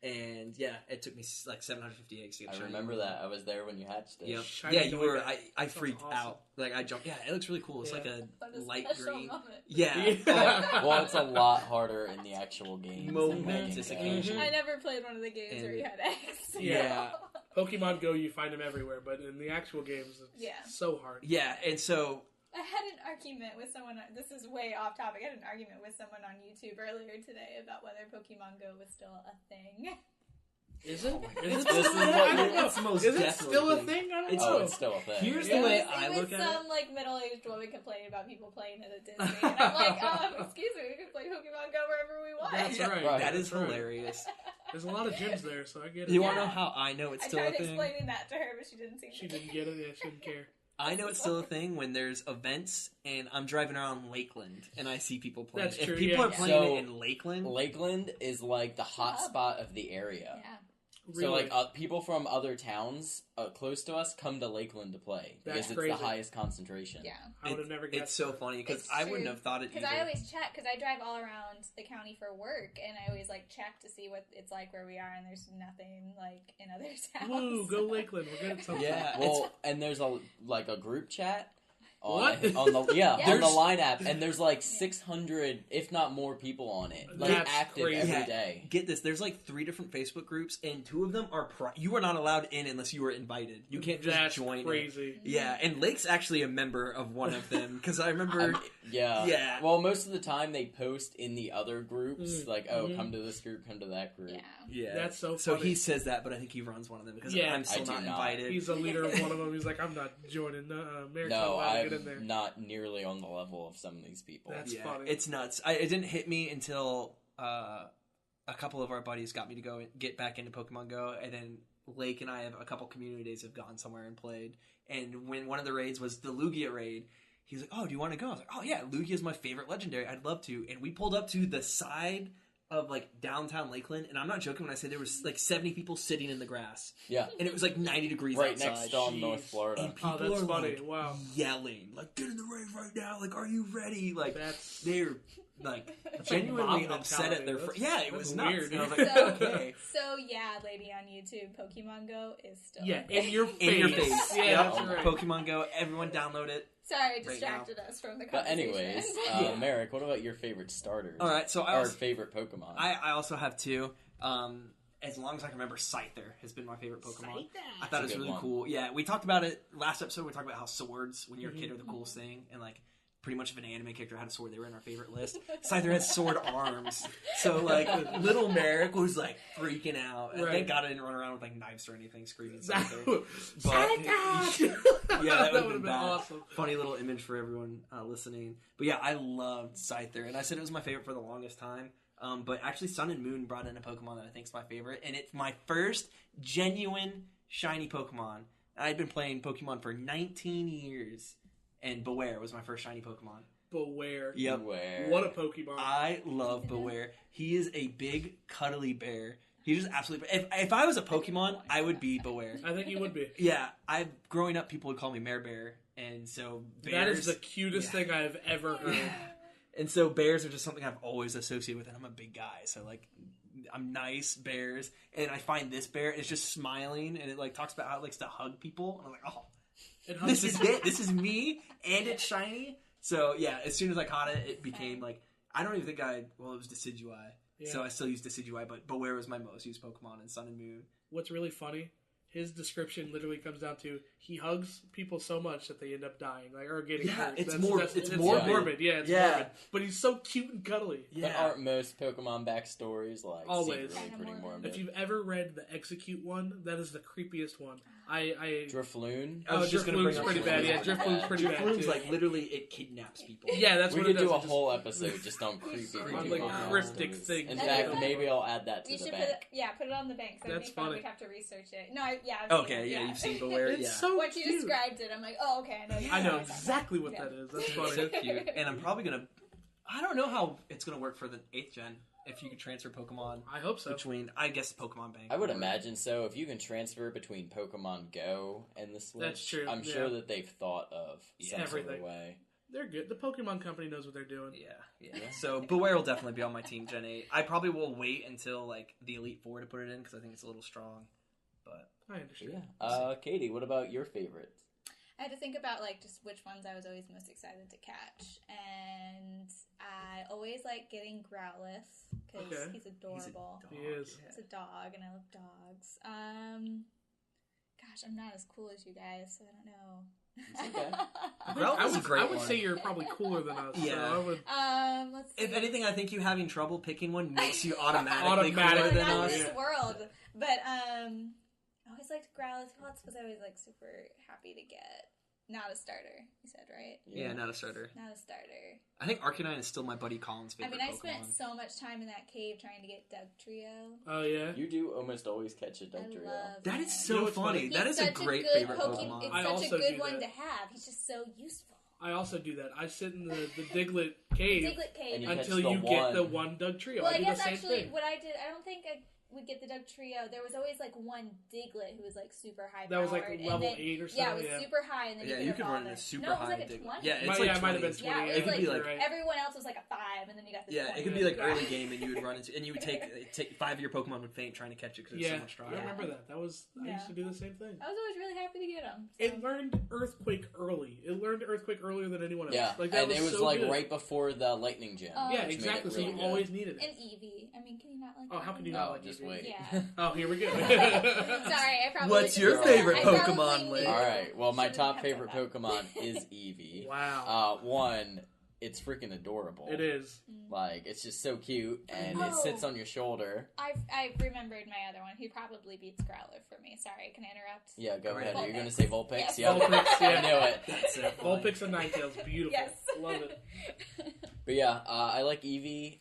And yeah, it took me like 750 eggs to get a shiny. I remember that. I was there when you hatched it. Yep. Shiny Yeah, you were. Noivern. I freaked awesome. out. Like I jumped. Yeah, it looks really cool. It's like a light green. Moment. Yeah. Well, it's a lot harder in the actual game. Momentous occasion. I never played one of the games where you had eggs. Yeah. Pokemon Go, you find them everywhere, but in the actual games, it's so hard. Yeah, and so I had an argument with someone. This is way off topic. I had an argument with someone on YouTube earlier today about whether Pokemon Go was still a thing. Is it? Is it I still don't know. It's the most Is it definitely still a thing. thing? I don't It's- know. Oh, it's still a thing. Here's It the way was, I look at some like middle-aged woman complaining about people playing it at Disney, and I'm like, excuse me, we can play Pokemon Go wherever we want. That's right. That is That's right. hilarious. There's a lot of gyms there, so I get it. You want to know how I know it's I still a tried thing? explaining that to her, but she didn't seem to. She didn't get it. Yeah, she didn't care. I know it's still a thing when there's events and I'm driving around Lakeland and I see people playing. That's If true, people yeah. are playing So, it in Lakeland, Lakeland is like the hot spot of the area. Yeah. Really? So, like, people from other towns close to us come to Lakeland to play because That's it's crazy. the highest concentration. Yeah. I would have never guessed. it's so funny because It's I true. wouldn't have thought it either. Because I always check, because I drive all around the county for work, and I always like check to see what it's like where we are, and there's nothing like in other towns. Woo, go Lakeland. We're good at something. Yeah. Well, and there's a group chat on What? on the on the There's- line app, and there's like 600, if not more, people on it, like That's active crazy. every Yeah. day. Get this, there's like 3 different Facebook groups and 2 of them are you are not allowed in unless you were invited. You can't just That's join it. crazy. Yeah, and Lake's actually a member of one of them because I remember Yeah. Yeah. Well, most of the time they post in the other groups, Mm. like, oh, come to this group, come to that group. Yeah. yeah. That's so So funny. he says that, but I think he runs one of them because Yeah. I'm still I do not not. invited. He's a leader of one of them. He's like, I'm not joining. Merrick's not No, allowed to get in there. I'm not nearly on the level of some of these people. That's yeah, funny. it's nuts. It didn't hit me until a couple of our buddies got me to go get back into Pokemon Go, and then Lake and I have a couple community days have gone somewhere and played. And when one of the raids was the Lugia raid, he's like, "Oh, do you want to go?" I was like, "Oh yeah, Lugia is my favorite legendary. I'd love to." And we pulled up to the side of like downtown Lakeland, and I'm not joking when I say there was like 70 people sitting in the grass, Yeah. and it was like 90 degrees Right outside. next on Jeez. North Florida. And people that's are funny. like Wow. yelling, like, "Get in the raid right now! Like, are you ready?" Like, That's they're like like genuinely mob upset at their mentality. yeah, it That's was nuts. weird. And I was like, So, okay, so yeah, lady on YouTube, Pokemon Go is still yeah, a thing. in your face. in your face. Yeah, Yep. that's right. Pokemon Go, everyone download it. Sorry, I Right distracted us from the But conversation. anyways, Yeah. Merrick, what about your favorite starters? All right, so Or favorite Pokemon? I also have 2. As long as I can remember, Scyther has been my favorite Pokemon. I thought it was a good really one. cool. Yeah, we talked about it last episode. We talked about how swords, when you're a kid, are the coolest thing, and like pretty much if an anime character had a sword, they were in our favorite list. Scyther has sword arms, so like little Merrick was like freaking out. And Right. thank God I didn't run around with like knives or anything, screaming That Scyther. would Yeah, that would have would've been bad. awesome. Funny little image for everyone listening. But yeah, I loved Scyther, and I said it was my favorite for the longest time. But actually, Sun and Moon brought in a Pokemon that I think is my favorite, and it's my first genuine shiny Pokemon. I'd been playing Pokemon for 19 years, and Beware was my first shiny Pokemon. Beware. Yep. Beware. What a Pokemon. I love Beware. He is a big, cuddly bear. He's just absolutely... If I was a Pokemon, I would be Beware. I think you would be. Yeah, growing up, people would call me Mare Bear, and so bears... That is the cutest thing I've ever heard. Yeah. And so bears are just something I've always associated with, and I'm a big guy, so like I'm nice bears, and I find this bear is just smiling, and it like talks about how it likes to hug people, and I'm like, oh, this is it, this is me, and it's shiny. So yeah, as soon as I caught it, it became like it was Decidueye. Yeah. So I still use Decidueye, but Beware was my most used Pokemon in Sun and Moon. What's really funny, his description literally comes down to he hugs people so much that they end up dying, like or getting hurt. It's It's morbid. morbid. Yeah, it's morbid. But he's so cute and cuddly. But aren't most Pokemon backstories like Always secretly pretty morbid? If you've ever read the Execute one, that is the creepiest one. Drifloon? I was just going to bring up pretty bad. Yeah, Drifloon's pretty bad. Drifloon's like literally it kidnaps people. Yeah, that's we what it could does. do a whole episode just on creepy cryptic things. In fact, maybe I'll add that to You the should bank. put it on the bank. So That's I think funny. We'd have to research it. No, I've Okay, seen it, you've seen Beware. It's so Once you cute. described it, I'm like, oh, okay, I know. I know exactly what that is. That's funny. So cute. And I'm probably going to... I don't know how it's going to work for the 8th gen. If you could transfer Pokemon I hope so. between, I guess, Pokemon Bank. I would imagine so. If you can transfer between Pokemon Go and the Switch, That's true, I'm sure that they've thought of some sort of everything. way. They're good. The Pokemon Company knows what they're doing. Yeah. So Beware will definitely be on my team Gen 8. I probably will wait until like the Elite Four to put it in because I think it's a little strong. But I understand. Yeah. Katie, what about your favorites? I had to think about like just which ones I was always most excited to catch, and I always like getting Growlithe because he's adorable. He is. He's a dog, and I love dogs. Gosh, I'm not as cool as you guys, so I don't know. Growlithe's a great I would one. say you're probably cooler than us. Yeah. So I would... Let's see. If anything, I think you having trouble picking one makes you automatically Automatic. cooler than not us. in this world, but I always liked Growlithe. Well, it's because I was like super happy to get not a starter. You said right? Yeah, not a starter. Not a starter. I think Arcanine is still my buddy Colin's favorite I Pokemon. spent so much time in that cave trying to get Dugtrio. Oh, yeah? You do almost always catch a Dugtrio. That is him. so You know what's funny. funny? That is a great favorite Pokemon. It's I such also a good do one that. to have. He's just so useful. I also do that. I sit in the Diglett cave Diglett cave. And you until catch the you get one. the one Dugtrio. Well, I I do guess the same actually thing. what I did, I don't think I would get the Dugtrio. There was always like one Diglett who was like super high powered. That was like level 8 or something. Yeah, it was super high, and then you could run evolve a it. super no, it was high like a Diglett. 20. Yeah, it's like it might have been 20s. 20. Yeah, It could be like everyone else was like a 5, and then you got the 20. it could be like early game, and you would run into, and you would take 5 of your Pokemon would faint trying to catch it because it's so much stronger. I remember that. I used to do the same thing. I was always really happy to get them. So. It learned Earthquake early. It learned Earthquake earlier than anyone else. Yeah, Like, that and it was so like good. right before the Lightning Gem. Yeah, which exactly. made it So you really good. always needed it. And Eevee. I mean, can you not like? Oh, how can you Eevee? not like just Eevee? wait. Yeah. Oh, here we go. Sorry, I probably. What's your just- favorite I probably Pokemon, knew. Lee? All right. Well, my Shouldn't top have favorite said that. Pokemon is Eevee. Wow. One, it's freaking adorable. It is. Like, it's just so cute, and it Oh. sits on your shoulder. I've remembered my other one. He probably beats Growlithe for me. Sorry, can I interrupt? Yeah, go ahead. Vulpix. Are you going to say Vulpix? Yes. Yep. Vulpix, yeah. I knew it. That's so funny. Vulpix and Ninetales, beautiful. Yes. Love it. But yeah, I like Eevee.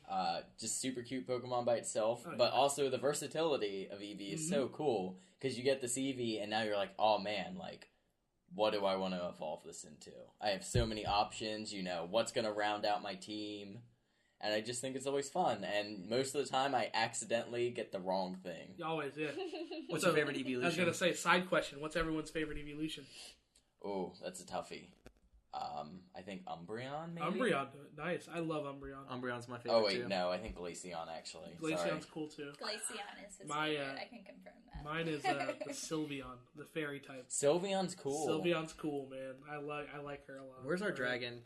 Just super cute Pokemon by itself. Oh, yeah. But also the versatility of Eevee is so cool. Because you get this Eevee, and now you're like, oh man, like, what do I want to evolve this into? I have so many options, what's going to round out my team. And I just think it's always fun. And most of the time, I accidentally get the wrong thing. Always, yeah. What's your favorite evolution? I was going to say, side question. What's everyone's favorite evolution? Oh, that's a toughie. I think Umbreon, maybe? Umbreon. Nice. I love Umbreon. Umbreon's my favorite Oh, wait, too. no. I think Glaceon, actually. Sorry. Glaceon's cool, too. Glaceon is his My, favorite. I can confirm that. Mine is the Sylveon, the fairy type. Sylveon's cool. Sylveon's cool, man. I like her a lot. Where's our dragon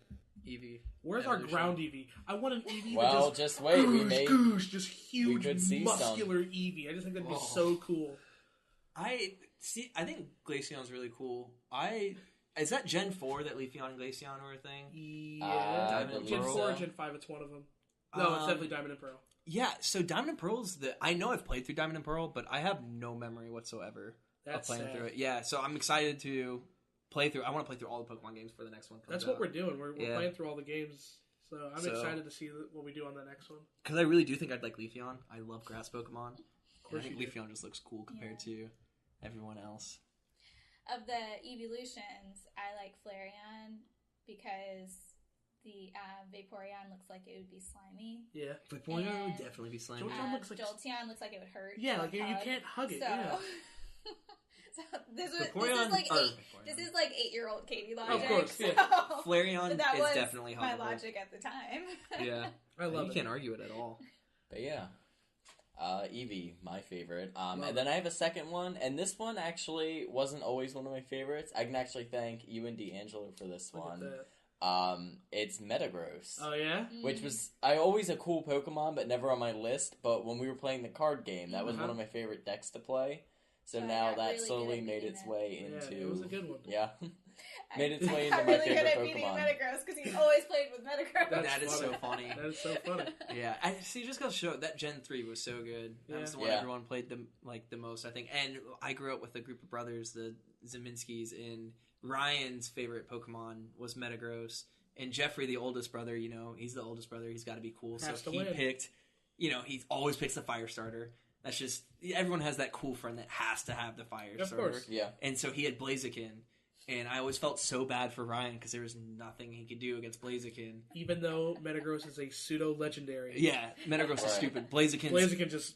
Eevee? Where's our ground Eevee? I want an Eevee Well, that just wait. We made... just huge, could see muscular Eevee. I just think that'd be so cool. I think Glaceon's really cool. Is that Gen 4 that Leafeon and Glaceon were a thing? Yeah. I Diamond and Gen Pearl? 4 or Gen 5, it's one of them. No, it's definitely Diamond and Pearl. Yeah, so Diamond and Pearl's I know I've played through Diamond and Pearl, but I have no memory whatsoever of playing sad. through it. Yeah, so I'm excited to play through. I want to play through all the Pokemon games for the next one. That's what we're doing. We're Yeah. playing through all the games. So I'm So- excited to see what we do on the next one. Because I really do think I'd like Leafeon. I love grass Pokemon. course I think you do. Leafeon just looks cool compared to everyone else. Of the evolutions, I like Flareon because the Vaporeon looks like it would be slimy. Yeah. Vaporeon would definitely be slimy. Jolteon looks like- Jolteon looks like it would hurt. Yeah, to like you hug. can't hug it. So, Yeah. so this is Vaporeon, like or this is like 8-year-old Katie logic. Of course, yeah. So Flareon that is was definitely my huggable. logic at the time. Yeah, I love you it. can't argue it at all. But yeah. Eevee, my favorite. And then I have a second one, and this one actually wasn't always one of my favorites. I can actually thank you and D'Angelo for this Look at one. that. It's Metagross. Oh, yeah? Which was, always a cool Pokemon, but never on my list. But when we were playing the card game, that was one of my favorite decks to play. So now that really slowly made its way into... Yeah, it was a good one. Yeah. Made its way into my really favorite good at Pokemon. beating Metagross, because he's always played with Metagross. That is so funny. That is so funny. Yeah, I see. Just goes to show that Gen 3 was so good. That was the one everyone played the most, I think. And I grew up with a group of brothers, the Zeminskis, and Ryan's favorite Pokemon was Metagross. And Jeffrey, the oldest brother, he's the oldest brother. He's got to be cool. So he picked, he always picks the fire starter. That's just, everyone has that cool friend that has to have the fire starter. Of course. Yeah. And so he had Blaziken. And I always felt so bad for Ryan because there was nothing he could do against Blaziken. Even though Metagross is a pseudo-legendary. Yeah, Metagross is stupid. Blaziken just...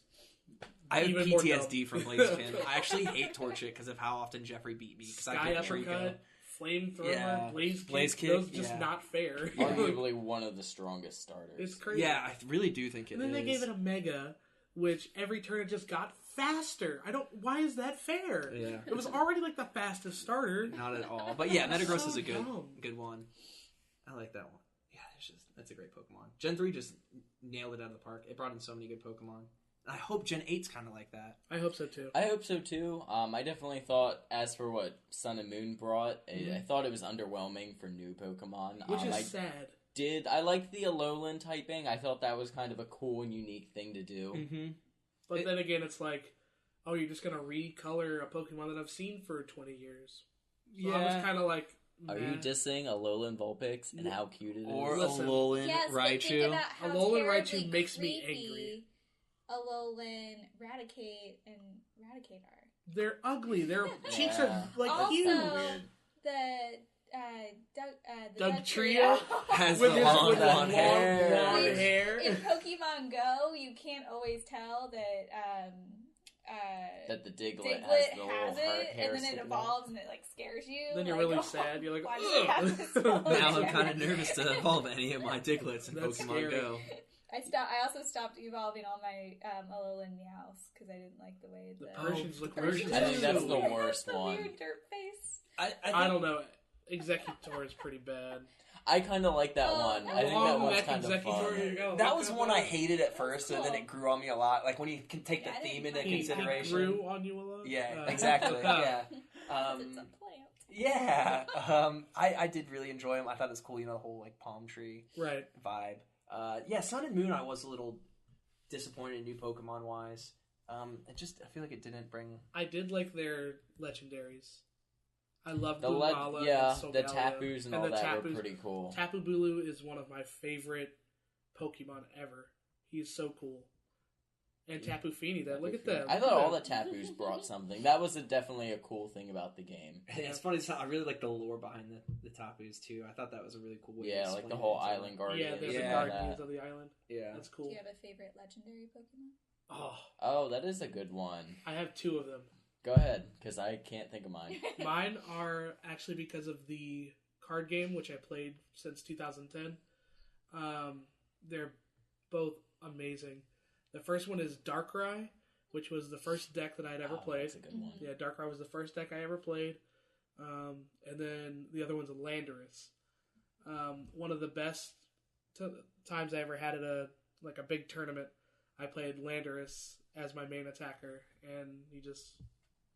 I have PTSD from Blaziken. I actually hate Torch It because of how often Jeffrey beat me. Sky Uppercut, Flamethrower, Blaziken. Those just not fair. Arguably one of the strongest starters. It's crazy. Yeah, I really do think it is. And then they gave it a Mega, which every turn it just got faster. Why is that fair? Yeah. It was already like the fastest starter. Not at all. But yeah, Metagross is a dumb. good one. I like that one. Yeah, that's a great Pokemon. Gen 3 just nailed it out of the park. It brought in so many good Pokemon. I hope Gen 8's kind of like that. I hope so too. I definitely thought, as for what Sun and Moon brought, I thought it was underwhelming for new Pokemon. Which is sad. I liked the Alolan typing. I thought that was kind of a cool and unique thing to do. Mm-hmm. But then again, it's like, oh, you're just going to recolor a Pokemon that I've seen for 20 years. So I was kind of like, Are you dissing Alolan Vulpix and how cute it is? Or Alolan Raichu? Alolan Raichu makes me angry. Alolan Raticate and Raticate are. They're ugly. Their cheeks are like also, huge. The Doug Trio has the long blonde hair. In Pokemon Go, you can't always tell that that the Diglett has the little it, hair, and then it evolves and it scares you. Then you're really sad. You're like, ugh. Now I'm kind of nervous to evolve any of my Diglets in Pokemon Go. I also stopped evolving all my Alolan Meows because I didn't like the way the Persians look weird. I think that's the worst one. Weird dirt face. I don't know. Executor is pretty bad. I kind of like that one. I think that one's kind of fun. That was one I hated at first, and then it grew on me a lot. Like when you can take the theme into consideration. He grew on you a lot? Yeah, exactly. Yeah. It's a plant. Yeah. I did really enjoy him. I thought it was cool, the whole like palm tree vibe. Yeah, Sun and Moon I was a little disappointed in new Pokemon wise. I feel like it didn't bring... I did like their legendaries. I love the and the Tapus and all that were pretty cool. Tapu Bulu is one of my favorite Pokemon ever. He's so cool. And Tapu Fini, look at that. I thought all the Tapus brought something. That was definitely a cool thing about the game. It's funny, I really like the lore behind the Tapus too. I thought that was a really cool way to like the whole island guardian. Yeah, there's the guardians of the island. Yeah. That's cool. Do you have a favorite legendary Pokemon? Oh, that is a good one. I have two of them. Go ahead, because I can't think of mine. Mine are actually because of the card game, which I played since 2010. They're both amazing. The first one is Darkrai, which was the first deck that I'd ever played. That's a good one. Yeah, Darkrai was the first deck I ever played. And then the other one's a Landorus. One of the best times I ever had at a big tournament, I played Landorus as my main attacker, and he just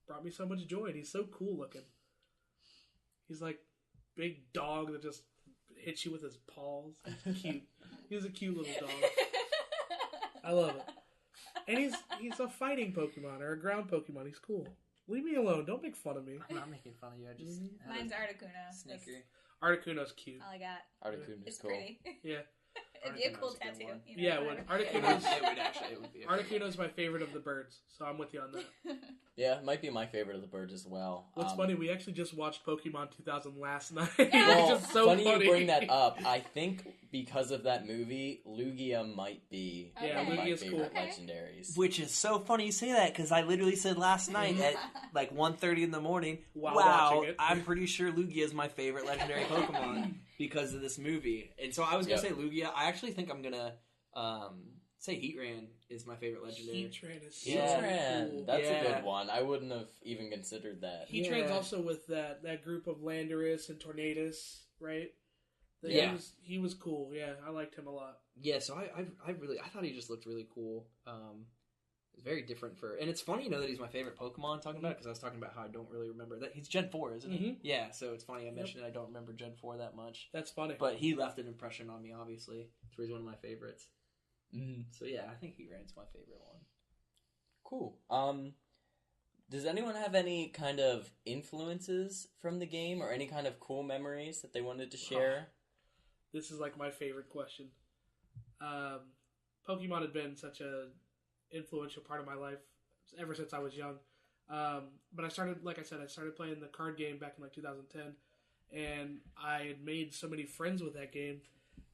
brought me so much joy. And he's so cool looking. He's like big dog that just hits you with his paws. He's cute. He's a cute little dog. I love it. And he's a fighting Pokemon or a ground Pokemon. He's cool. Leave me alone. Don't make fun of me. I'm not making fun of you. I just Mine's Articuno. Snickery. Articuno's cute. All I got. Articuno's cool. Pretty. Yeah. It'd be a cool tattoo. Articuno's my favorite of the birds, so I'm with you on that. Yeah, it might be my favorite of the birds as well. What's funny, we actually just watched Pokemon 2000 last night. Well, which is so funny you bring that up. I think because of that movie, Lugia might be one of my favorite legendaries. Which is so funny you say that, because I literally said last night at like 1:30 in the morning, wow, I'm pretty sure Lugia is my favorite legendary Pokemon because of this movie. And so I was going to say Lugia. I actually think I'm going to say Heatran is my favorite legendary. Heatran is so cool. That's a good one. I wouldn't have even considered that. Heatran's also with that group of Landorus and Tornadus, right? He was cool. Yeah, I liked him a lot. Yeah, so I thought he just looked really cool. It's very different and it's funny, that he's my favorite Pokemon talking about it, because I was talking about how I don't really remember that. He's Gen 4, isn't he? Yeah, so it's funny I mentioned I don't remember Gen 4 that much. That's funny. But he left an impression on me, obviously. So he's one of my favorites. So yeah, I think Heatran's my favorite one. Cool. Does anyone have any kind of influences from the game or any kind of cool memories that they wanted to share? This is like my favorite question. Pokemon had been such a influential part of my life ever since I was young. But I started playing the card game back in 2010, and I had made so many friends with that game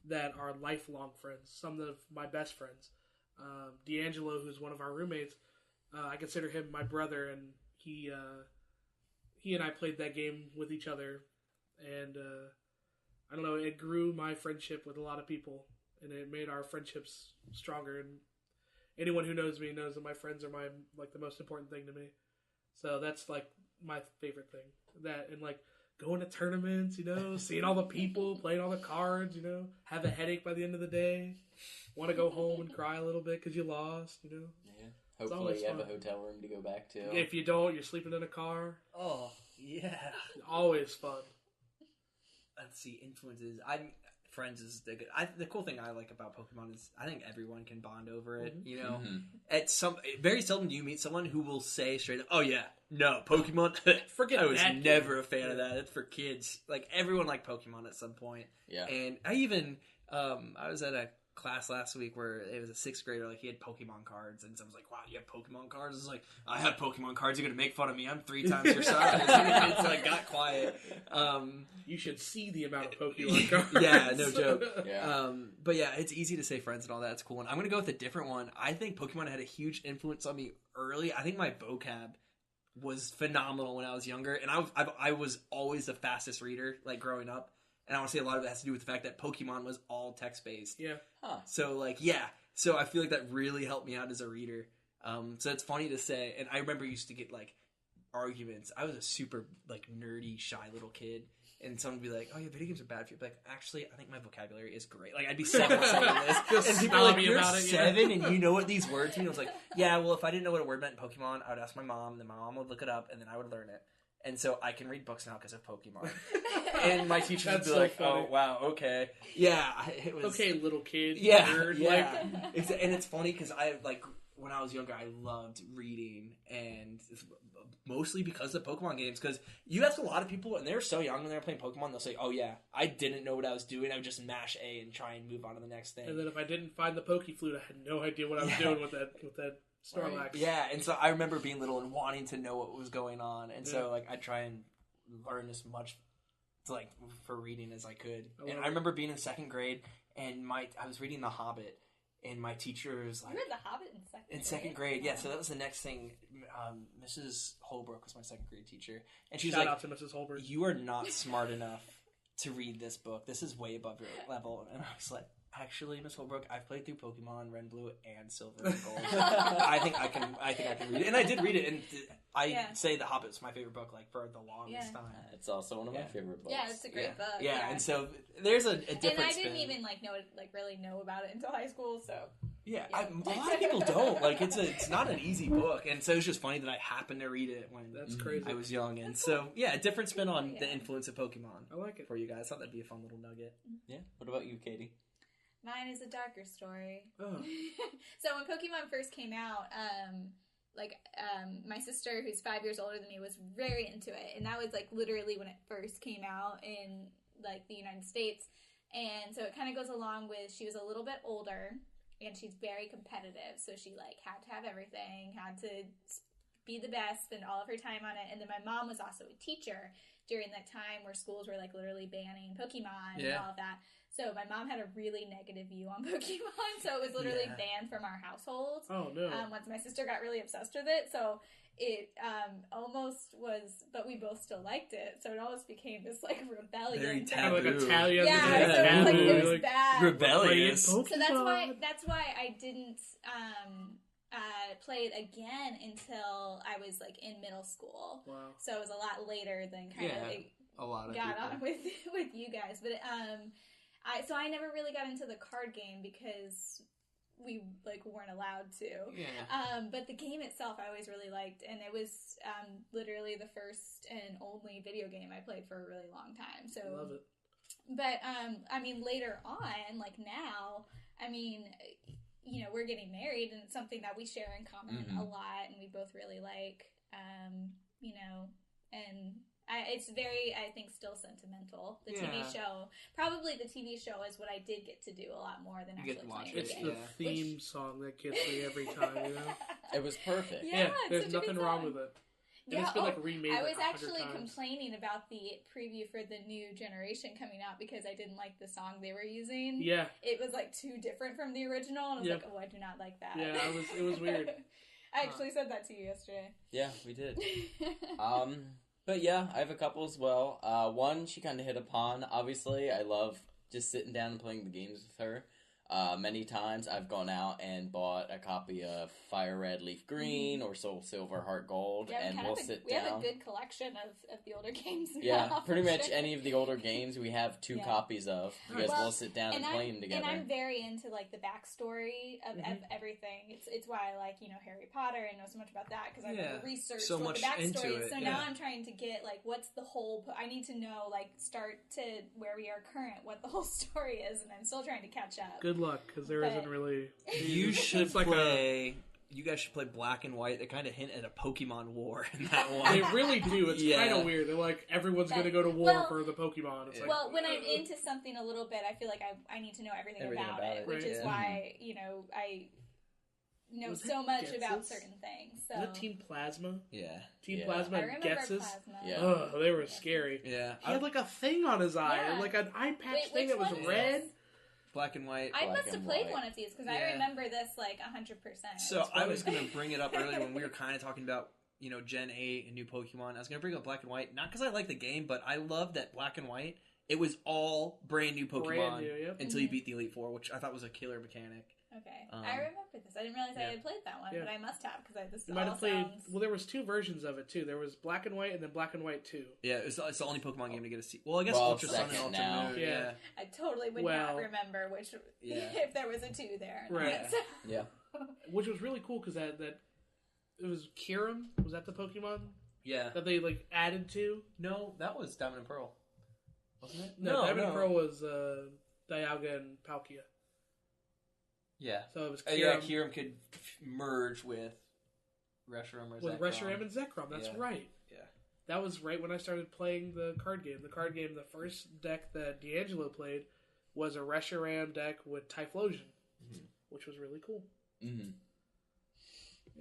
that are lifelong friends. Some of my best friends. D'Angelo, who's one of our roommates, I consider him my brother, and he and I played that game with each other, and I don't know, it grew my friendship with a lot of people, and it made our friendships stronger. And anyone who knows me knows that my friends are the most important thing to me. So that's my favorite thing. That and going to tournaments, seeing all the people, playing all the cards, have a headache by the end of the day, want to go home and cry a little bit because you lost, Yeah. Hopefully you have a hotel room to go back to. If you don't, you're sleeping in a car. Oh, yeah. Always fun. Let's see, influences. Friends is the cool thing I like about Pokemon is I think everyone can bond over it. Very seldom do you meet someone who will say straight up, "Oh yeah, no Pokemon." Forget I was that never a fan of that. It's for kids. Everyone liked Pokemon at some point. Yeah, and I even I was at a class last week where it was a 6th grader, he had Pokemon cards, and someone's like, "Wow, you have Pokemon cards?" It's like, "I have Pokemon cards. You're gonna make fun of me? I'm 3 times your size." It's got quiet. You should see the amount of Pokemon cards. Yeah, no joke. Yeah. But yeah, it's easy to say friends and all that. It's cool. And I'm gonna go with a different one. I think Pokemon had a huge influence on me early. I think my vocab was phenomenal when I was younger, and I was always the fastest reader growing up. And I want to say a lot of it has to do with the fact that Pokemon was all text-based. Yeah. Huh. So, So I feel like that really helped me out as a reader. So it's funny to say. And I remember I used to get, arguments. I was a super, nerdy, shy little kid. And someone would be like, "Oh, yeah, video games are bad for you." But actually, I think my vocabulary is great. I'd be 7 saying this. And people are like, "You're 7 and you know what these words mean?" I was like, "Yeah, well, if I didn't know what a word meant in Pokemon, I would ask my mom. And then my mom would look it up. And then I would learn it. And so I can read books now because of Pokemon." And my teacher would be like, funny. "Oh, wow, okay." Yeah, it was... Okay, little kid. Yeah, nerd, yeah. And it's funny because when I was younger, I loved reading, and mostly because of Pokemon games. Because you ask a lot of people, and they're so young when they're playing Pokemon, they'll say, "Oh yeah, I didn't know what I was doing. I would just mash A and try and move on to the next thing." And then if I didn't find the Pokeflute, I had no idea what I was doing with that Snorlax. Right. Yeah, and so I remember being little and wanting to know what was going on, and so I'd try and learn as much for reading as I could. I remember being in 2nd grade, and I was reading The Hobbit, and my teacher was like, "You read The Hobbit in 2nd grade?" Yeah. So that was the next thing. Mrs. Holbrook was my 2nd grade teacher, and she's Shout out to Mrs. Holbrook. "You are not smart enough to read this book. This is way above your level." And I was like, "Actually, Miss Holbrook, I've played through Pokemon Red, Blue, and Silver and Gold. I think I can read it." And I did read it, and I say The Hobbit's my favorite book, for the longest time. It's also one of my favorite books. Yeah, it's a great book. Yeah, and so there's a difference. And I didn't even really know about it until high school. So a lot of people don't. It's not an easy book, and so it's just funny that I happened to read it when crazy. I was young. And so a different spin on the influence of Pokemon. I like it for you guys. I thought that'd be a fun little nugget. Yeah. What about you, Kaitie? Mine is a darker story. Oh. So when Pokemon first came out, my sister, who's 5 years older than me, was very into it, and that was literally when it first came out in the United States. And so it kind of goes along with, she was a little bit older, and she's very competitive, so she had to have everything, had to be the best, spend all of her time on it. And then my mom was also a teacher during that time where schools were literally banning Pokemon and all of that. So my mom had a really negative view on Pokemon, so it was literally banned from our household. Oh, no. Once my sister got really obsessed with it, so it almost was, but we both still liked it, so it almost became this rebellion. Very taboo. Italian. Yeah, so it was bad. Rebellious. So that's why I didn't play it again until I was in middle school. Wow. So it was a lot later than kind of a lot of got people. on with you guys, but So I never really got into the card game because we weren't allowed to. Yeah. But the game itself I always really liked, and it was literally the first and only video game I played for a really long time. So Love it. But I mean, later on, like now, I mean, you know, we're getting married, and it's something that we share in common a lot, and we both really like. You know, and it's very, I think, still sentimental. The TV show, probably the TV show is what I did get to do a lot more than actually playing the It's game. the theme song that gets me every time, you know? It was perfect. Yeah, there's nothing wrong with it. And it's been remade I was 100 actually times. complaining about the preview for the new generation coming out because I didn't like the song they were using. Yeah. It was too different from the original, and I was like, oh, I do not like that. Yeah, it was weird. I actually said that to you yesterday. Yeah, we did. But yeah, I have a couple as well. One she kind of hit upon. Obviously, I love just sitting down and playing the games with her. Many times I've gone out and bought a copy of Fire Red, Leaf Green or Soul Silver, Heart Gold, and we'll sit down. We have a good collection of the older games now. Yeah, pretty much any of the older games we have 2 copies of because we'll sit down and play them together. And I'm very into the backstory of everything. It's why I like Harry Potter and know so much about that because I've researched so much the backstory. into it. So now I'm trying to get what's the whole. I need to know start to where we are current, what the whole story is, and I'm still trying to catch up. Good luck, because there isn't really. You should play. You guys should play Black and White. They kind of hint at a Pokemon war in that one. They really do. It's kind of weird. They're like, everyone's going to go to war for the Pokemon. It's when I'm into something a little bit, I feel like I need to know everything about it, which is why, I know so much about certain things. So. Was it Team Plasma? Yeah. Team Plasma and Getsus? Plasma. Yeah. Oh, they were scary. Yeah. He had a thing on his eye, like an eye patch thing that was red. Black and White. I must have played one of these because I remember this 100%. So I was going to bring it up earlier when we were kind of talking about Gen 8 and new Pokemon. I was going to bring up Black and White, not because I like the game, but I love that Black and White, it was all brand new Pokemon until you beat the Elite Four, which I thought was a killer mechanic. Okay. I remember this. I didn't realize I had played that one, but I must have because this might have played. Well, there was 2 versions of it too. There was Black and White and then Black and White 2. Yeah, it's the only Pokemon game to get a sequel. Well, I guess Ultra Sun and Ultra Moon. Yeah. I totally would not remember which if there was a 2 there. Right. Yeah. Which was really cool because that it was Kyurem. Was that the Pokemon? Yeah. That they added to? No, that was Diamond and Pearl. Wasn't it? No, Diamond and Pearl was Dialga and Palkia. Yeah. So it was Kyurem. Kyurem could merge with Reshiram or Zekrom. With Reshiram and Zekrom, that's right. Yeah. That was right when I started playing the card game. The card game, the first deck that D'Angelo played was a Reshiram deck with Typhlosion, which was really cool. Mm-hmm.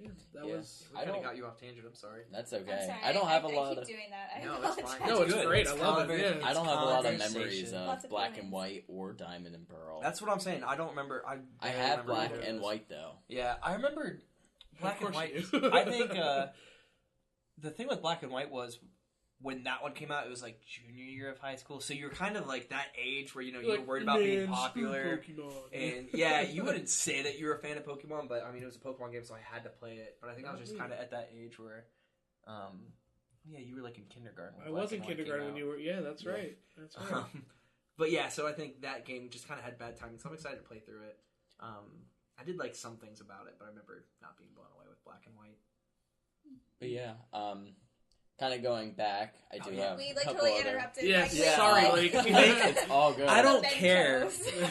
Yeah, that was... We kind of got you off tangent, I'm sorry. That's okay. I'm sorry. I don't have a lot of... of... keep doing that. No, it's fine. No, it's great. I love it. Yeah. I don't have a lot of memories of Black and White or Diamond and Pearl. That's what I'm saying. I don't remember... I have Black and White, though. Yeah, I remember Black and White. I think the thing with Black and White was when that one came out, it was junior year of high school, so you're kind of that age where you were worried about being popular, and you wouldn't say that you were a fan of Pokemon, but I mean it was a Pokemon game, so I had to play it. But I think I was just kind of at that age where, you were in kindergarten. I was in kindergarten when you were. Yeah, that's right. That's right. But so I think that game just kind of had bad timing, so I'm excited to play through it. I did like some things about it, but I remember not being blown away with Black and White. But yeah, kind of going back, I do have we a couple totally other... interrupted. Sorry, Lake. It's all good. I don't care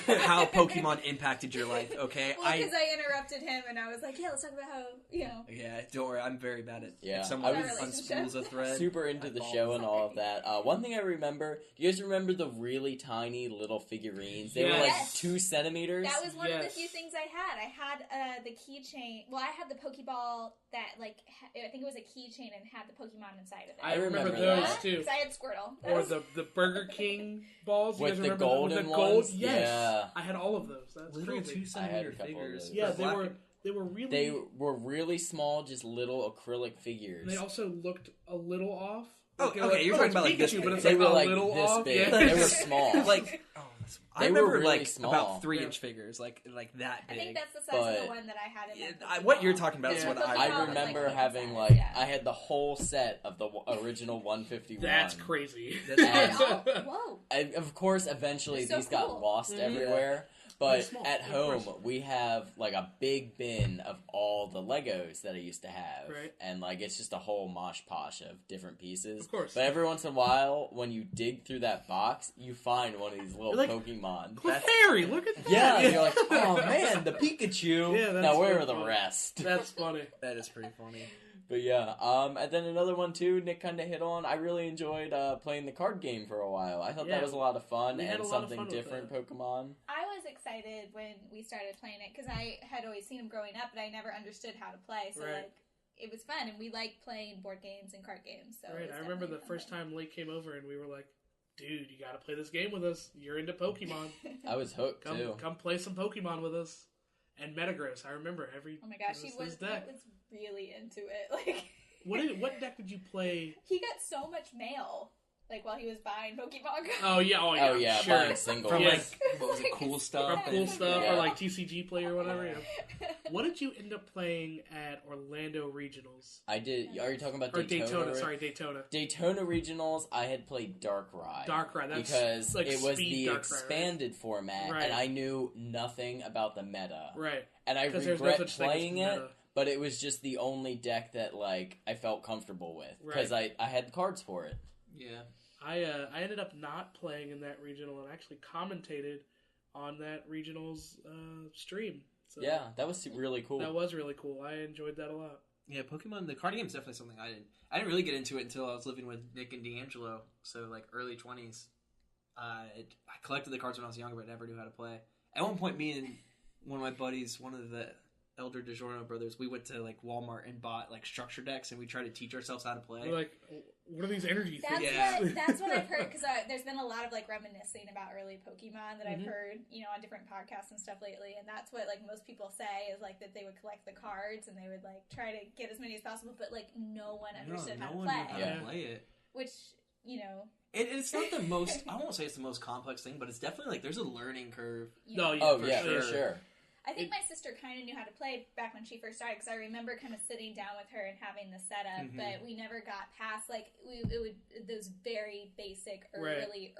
how Pokemon impacted your life, okay? Well, because I interrupted him and I was like, let's talk about how, Yeah, don't worry, I'm very bad at if someone unspools a thread. Super into the show and all of that. One thing I remember, do you guys remember the really tiny little figurines? They were 2 centimeters. That was one of the few things I had. I had the keychain. Well, I had the Pokeball that, I think it was a keychain and had the Pokemon inside of it. I remember those too. Because I had Squirtle. Or the Burger King balls. With the golden ones? Yes. Yeah. I had all of those. That's little crazy. 2-centimeter figures. Yeah, they were really... They were really small, just little acrylic figures. They also looked a little off. Oh, okay, you're talking about Pikachu, this big. But it's they were a little this off. big. Yeah. They were small. oh my I remember really small. About 3-inch figures, like that big. I think that's the size of the one that I had in the what you're talking about is what I remember having I had the whole set of the original 151. That's crazy. Whoa! Of course, eventually these got lost everywhere. But at home, we have like a big bin of all the Legos that I used to have. Right. And like it's just a whole mosh posh of different pieces. Of course. But every once in a while, when you dig through that box, you find one of these little Pokemon. Clefairy, look at that! Yeah, and you're like, oh man, the Pikachu! Yeah, now where are the rest? That's funny. That is pretty funny. But yeah, and then another one too, Nick kind of hit on. I really enjoyed playing the card game for a while. I thought that was a lot of fun and something different, Pokemon. I was excited when we started playing it because I had always seen them growing up, but I never understood how to play. So like, it was fun, and we liked playing board games and card games. So I remember the first time Lake came over, and we were like, "Dude, you got to play this game with us. You're into Pokemon." I was hooked too. Come play some Pokemon with us. And Metagross, I remember every. Oh my gosh, he was really into it. Like. What deck did you play? He got so much mail, like while he was buying Pokemon cards. Oh yeah, sure. Buying singles. From like, what was it, cool stuff? From cool stuff, or like TCG Play or whatever. Yeah. What did you end up playing at Orlando Regionals? I did. Are you talking about Daytona? Sorry, Daytona. Daytona Regionals, I had played Darkrai. That's because like it was the Darkrai, expanded format, and I knew nothing about the meta. Right. And I regret playing it. But it was just the only deck that, like, I felt comfortable with. Because I had cards for it. Yeah. I ended up not playing in that regional and actually commentated on that regional's stream. So yeah, that was really cool. That was really cool. I enjoyed that a lot. Yeah, Pokemon, the card game is definitely something I didn't really get into it until I was living with Nick and D'Angelo. So, like, early 20s. I collected the cards when I was younger, but never knew how to play. At one point, me and one of my buddies, one of the Elder DiGiorno brothers, we went to like Walmart and bought like structure decks, and we tried to teach ourselves how to play. We're like, what are these energy things? That's what I've heard, because there's been a lot of like reminiscing about early Pokemon that I've heard, on different podcasts and stuff lately, and that's what like most people say is like that they would collect the cards and they would like try to get as many as possible, but like no one understood how to play. Knew how to play it. Which it's not the most. I won't say it's the most complex thing, but it's definitely like there's a learning curve. For sure. I think my sister kind of knew how to play back when she first started, because I remember kind of sitting down with her and having the setup, but we never got past, like, those very basic, early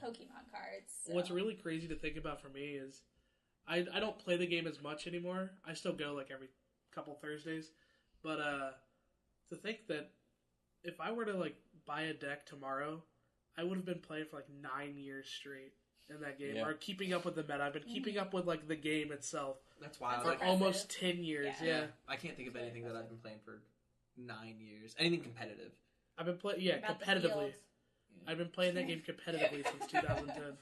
Pokemon cards. So. What's really crazy to think about for me is, I don't play the game as much anymore. I still go, like, every couple Thursdays, but to think that if I were to, like, buy a deck tomorrow, I would have been playing for, like, 9 years straight. In that game, or keeping up with the meta. I've been keeping up with like the game itself. That's wild. For almost 10 years. Yeah. I can't think of anything that I've been playing for 9 years. Anything competitive. I've been playing, competitively. I've been playing that game competitively since 2010.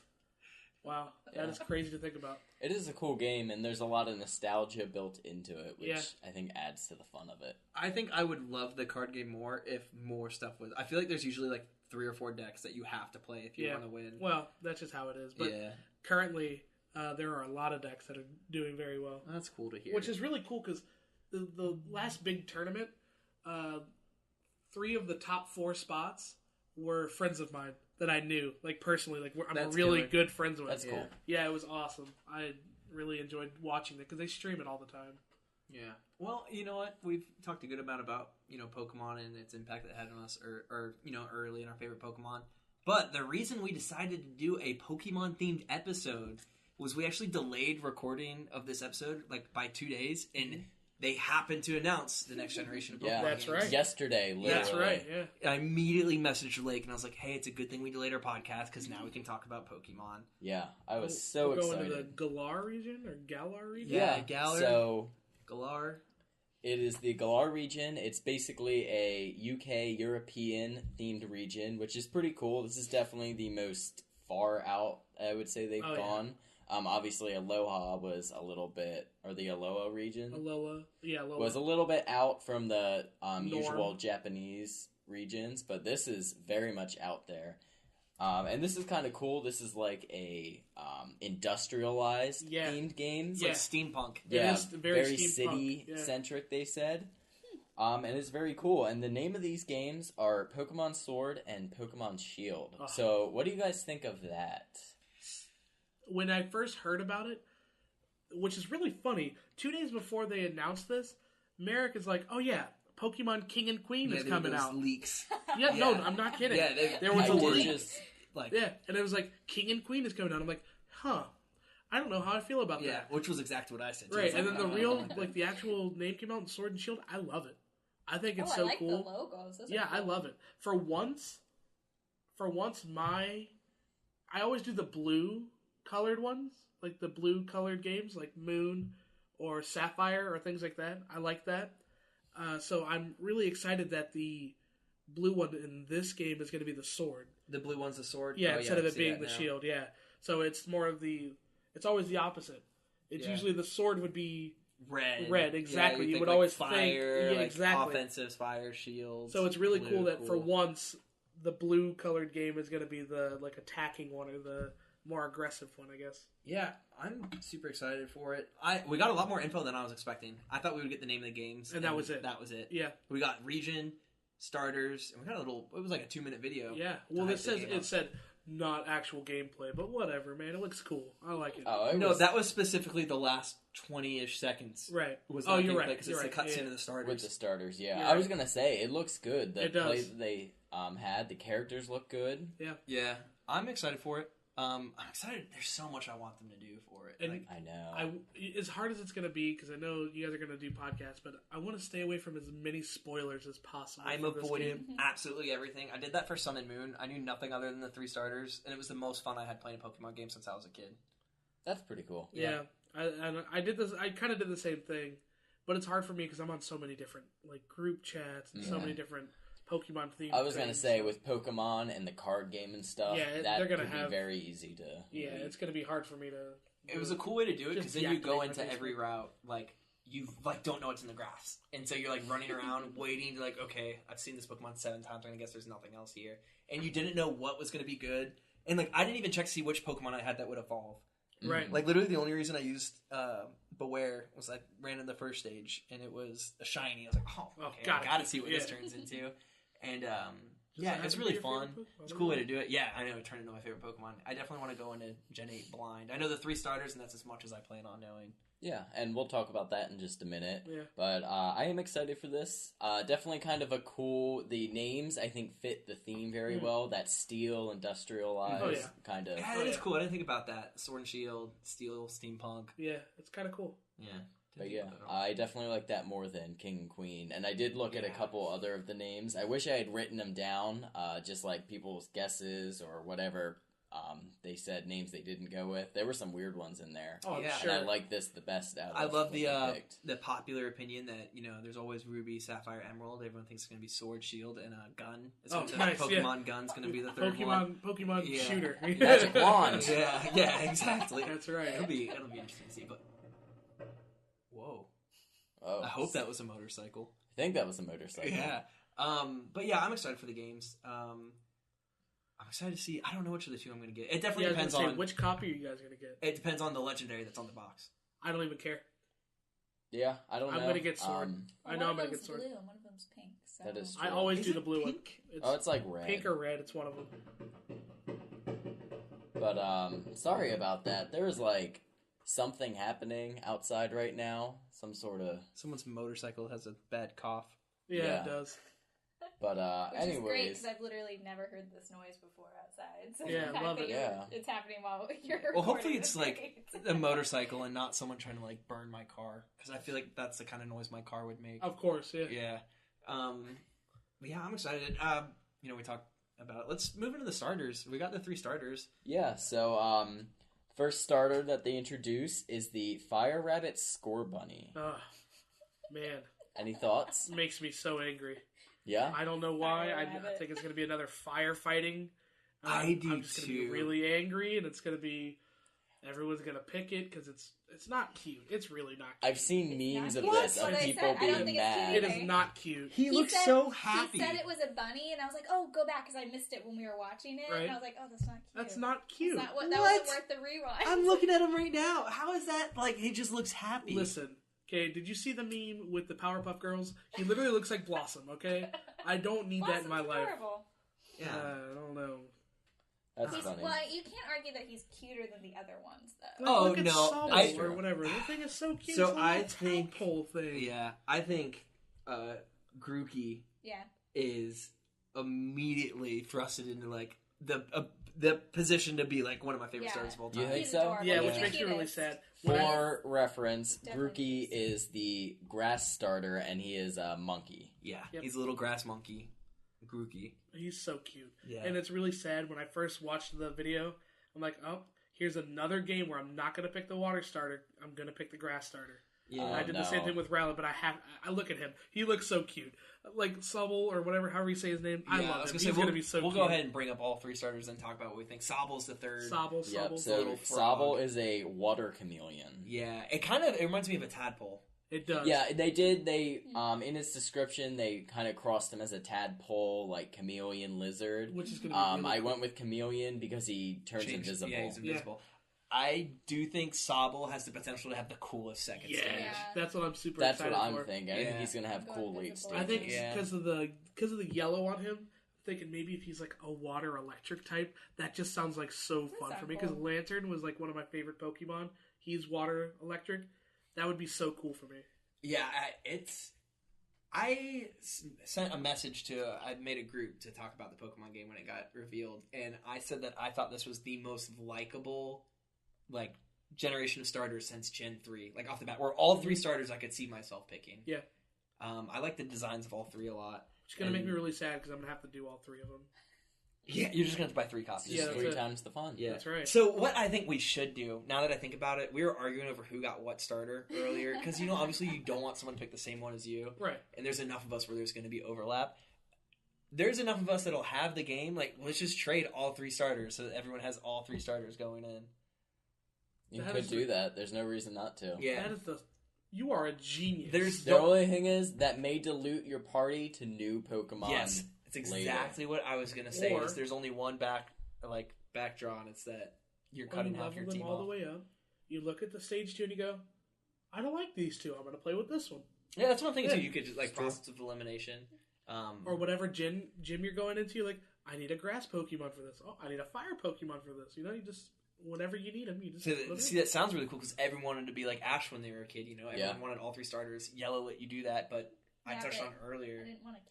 Wow, that is crazy to think about. It is a cool game, and there's a lot of nostalgia built into it, which I think adds to the fun of it. I think I would love the card game more if more stuff was. I feel like there's usually like 3 or 4 decks that you have to play if you want to win. Well, that's just how it is. But currently, there are a lot of decks that are doing very well. That's cool to hear. Which is really cool because the last big tournament, 3 of the top 4 spots were friends of mine that I knew, like personally, like I'm really good friends with. That's cool. Yeah, it was awesome. I really enjoyed watching it because they stream it all the time. Yeah. Well, you know what? We've talked a good amount about, Pokemon and its impact that it had on us, or early in our favorite Pokemon. But the reason we decided to do a Pokemon-themed episode was we actually delayed recording of this episode, like, by 2 days, and they happened to announce the next generation of Pokemon games. That's right. Yesterday, literally. That's right, yeah. I immediately messaged Lake, and I was like, hey, it's a good thing we delayed our podcast, because now we can talk about Pokemon. Yeah, I was so excited. Go into the Galar region, or Galar region? Yeah, Galar. So, Galar. It is the Galar region. It's basically a UK European themed region, which is pretty cool. This is definitely the most far out, I would say, they've gone. Yeah. Obviously, Aloha was a little bit, or the Aloha region. Aloha. Was a little bit out from the usual Japanese regions, but this is very much out there. And this is kind of cool. This is like a industrialized themed game. It's like steampunk. Yeah, very city-centric, they said. And it's very cool. And the name of these games are Pokemon Sword and Pokemon Shield. So what do you guys think of that? when I first heard about it, which is really funny, 2 days before they announced this, Merrick is like, "Oh yeah, Pokemon King and Queen is coming out." Leaks. Yeah, no, I'm not kidding. Yeah, there was a leak. And it was like King and Queen is coming out. I'm like, huh. I don't know how I feel about that. Yeah, which was exactly what I said. Right, and then the real, the actual name came out in Sword and Shield. I love it. I think it's so cool. I like the logos. Those yeah, cool. I love it. For once, I always do the blue colored ones, like the blue colored games, like Moon or Sapphire or things like that. I like that. So I'm really excited that the blue one in this game is going to be the sword. The blue one's the sword? Yeah, instead of it being the shield, yeah. So it's more of it's always the opposite. It's usually the sword would be red, exactly. Yeah, you would like always fire, think, exactly. Offensives, fire, shields. So it's really cool that for once, the blue colored game is going to be the attacking one or the more aggressive one, I guess. Yeah, I'm super excited for it. We got a lot more info than I was expecting. I thought we would get the name of the games. And that was it. That was it. Yeah. We got region, starters, and we got it was like a 2-minute video. Yeah. Well, it said not actual gameplay, but whatever, man. It looks cool. I like it. That was specifically the last 20-ish seconds. Right. You're right. Because it's the cutscene of the starters. With the starters, yeah. I was going to say, it looks good. The it does. play that they had, the characters look good. Yeah. Yeah. I'm excited for it. I'm excited. There's so much I want them to do for it. And I know. As hard as it's going to be, because I know you guys are going to do podcasts, but I want to stay away from as many spoilers as possible. I'm avoiding absolutely everything. I did that for Sun and Moon. I knew nothing other than the 3 starters, and it was the most fun I had playing a Pokemon game since I was a kid. That's pretty cool. Yeah. I did this. I kind of did the same thing, but it's hard for me because I'm on so many different group chats and so many different Pokemon themed. I was gonna say with Pokemon and the card game and stuff, they're gonna be very easy to. Yeah, it's gonna be hard for me to. It was a cool way to do it because then you go into every route you don't know what's in the graphs, and so you're running around waiting to okay, I've seen this Pokemon 7 times, and I guess there's nothing else here, and you didn't know what was gonna be good, and I didn't even check to see which Pokemon I had that would evolve. Right. Literally the only reason I used Beware was I ran in the first stage, and it was a shiny. I was like, oh, okay, I gotta see what this turns into. And, it's really fun. It's a cool way to do it. Yeah, I know, it turned into my favorite Pokemon. I definitely want to go into Gen 8 blind. I know the 3 starters, and that's as much as I plan on knowing. Yeah, and we'll talk about that in just a minute. Yeah. But I am excited for this. Definitely kind of the names, I think, fit the theme very well. That steel, industrialized kind of. Yeah, it's cool. I didn't think about that. Sword and Shield, steel, steampunk. Yeah, it's kind of cool. Yeah. But yeah, I definitely like that more than King and Queen. And I did look at a couple other of the names. I wish I had written them down, just people's guesses or whatever. They said names they didn't go with. There were some weird ones in there. Oh, yeah. And I like this the best out of I love the popular opinion that, there's always Ruby, Sapphire, Emerald. Everyone thinks it's going to be Sword, Shield, and a gun. Nice, Pokemon Gun's going to be the third one. Pokemon shooter. Magic Wand. Yeah, exactly. That's right. It'll be interesting to see, but... Whoa. Oh, I hope that was a motorcycle. I think that was a motorcycle. Yeah. But yeah, I'm excited for the games. I'm excited to see. I don't know which of the 2 I'm going to get. It definitely depends on which copy are you guys going to get. It depends on the legendary that's on the box. I don't even care. Yeah, I don't know. I'm going to get Sword. I know I'm going to get Sword. Blue and one of them's pink. So. That is true. I always do the blue one. It's like red. Pink or red. It's one of them. But sorry about that. There was something happening outside right now. Some sort of... Someone's motorcycle has a bad cough. Yeah. It does. But Which anyways... is great, because I've literally never heard this noise before outside. So yeah, I love it. Yeah. It's happening while you're recording. Well, hopefully it's a motorcycle and not someone trying to burn my car. Because I feel like that's the kind of noise my car would make. Of course, yeah. Yeah. Yeah, I'm excited. We talked about it. Let's move into the starters. We got the 3 starters. Yeah, so... First starter that they introduce is the Fire Rabbit Score Bunny. Oh, man. Any thoughts? Makes me so angry. Yeah? I don't know why. I think it's going to be another firefighting. I do I'm just going to be really angry, and it's going to be... Everyone's going to pick it, because it's not cute. It's really not cute. I've seen memes of this, of people being mad. It is not cute. He looks so happy. He said it was a bunny, and I was like, oh, go back, because I missed it when we were watching it. Right. And I was like, oh, that's not cute. That's not cute. That wasn't worth the rewind. I'm looking at him right now. How is that? He just looks happy. Listen, okay, did you see the meme with the Powerpuff Girls? He literally looks like Blossom, okay? I don't need that in my life. Adorable. Yeah. I don't know. That's funny. Well, you can't argue that he's cuter than the other ones, though. Look at Sobble or whatever. The thing is so cute. So I think whole thing. Yeah, I think Grookey is immediately thrusted into like the position to be like one of my favorite stars of all time. You think so? Yeah, which makes me really sad. For reference, Grookey is the grass starter, and he is a monkey. Yeah, he's a little grass monkey. Grookey. He's so cute. Yeah. And it's really sad when I first watched the video. I'm like, oh, here's another game where I'm not going to pick the water starter. I'm going to pick the grass starter. Yeah, I did the same thing with Rowlet, but I look at him. He looks so cute. Like Sobble or whatever, however you say his name. I love him. He's going to be so cute. We'll go ahead and bring up all three starters and talk about what we think. Sobble's the third. Sobble. Yep, so Sobble is a water chameleon. Yeah, it reminds me of a tadpole. It does. Yeah, they did. They in its description they kind of crossed him as a tadpole, like chameleon lizard. Which is going to be really I cool. went with chameleon because he turns invisible. Yeah, he's invisible. I do think Sobble has the potential to have the coolest second stage. Yeah. That's what I'm super That's excited what for. I'm thinking. I think he's going to have cool late invisible. stages. I think because of the yellow on him, I'm thinking maybe if he's like a water electric type, that just sounds like so fun for me. Because cool. Lantern was like one of my favorite Pokemon. He's water electric. That would be so cool for me. Yeah, I sent a message I made a group to talk about the Pokemon game when it got revealed, and I said that I thought this was the most likable, like, generation of starters since Gen 3, like, off the bat, where all three starters I could see myself picking. Yeah. I like the designs of all three a lot. Which is going to make me really sad because I'm going to have to do all three of them. Yeah, you're just going to have to buy 3 copies. Just 3 times the fun. Yeah, that's right. So what I think we should do, now that I think about it, we were arguing over who got what starter earlier, because, obviously you don't want someone to pick the same one as you. Right. And there's enough of us where there's going to be overlap. There's enough of us that'll have the game, like, let's just trade all 3 starters so that everyone has all 3 starters going in. You could do that. There's no reason not to. Yeah. That is you are a genius. The only thing is that may dilute your party to new Pokemon. Yes. It's exactly what I was gonna say. Is there's only one back draw, and it's that you're cutting half your team all off. the way up. You look at the stage 2 and you go, I don't like these two. I'm gonna play with this one. Yeah, that's one thing too. You could just process of elimination, or whatever gym you're going into. You're like, I need a grass Pokemon for this. Oh, I need a fire Pokemon for this. You just whenever you need them, you just see. That sounds really cool because everyone wanted to be like Ash when they were a kid. Everyone wanted all 3 starters. Yellow let you do that, but I touched on earlier. I didn't want to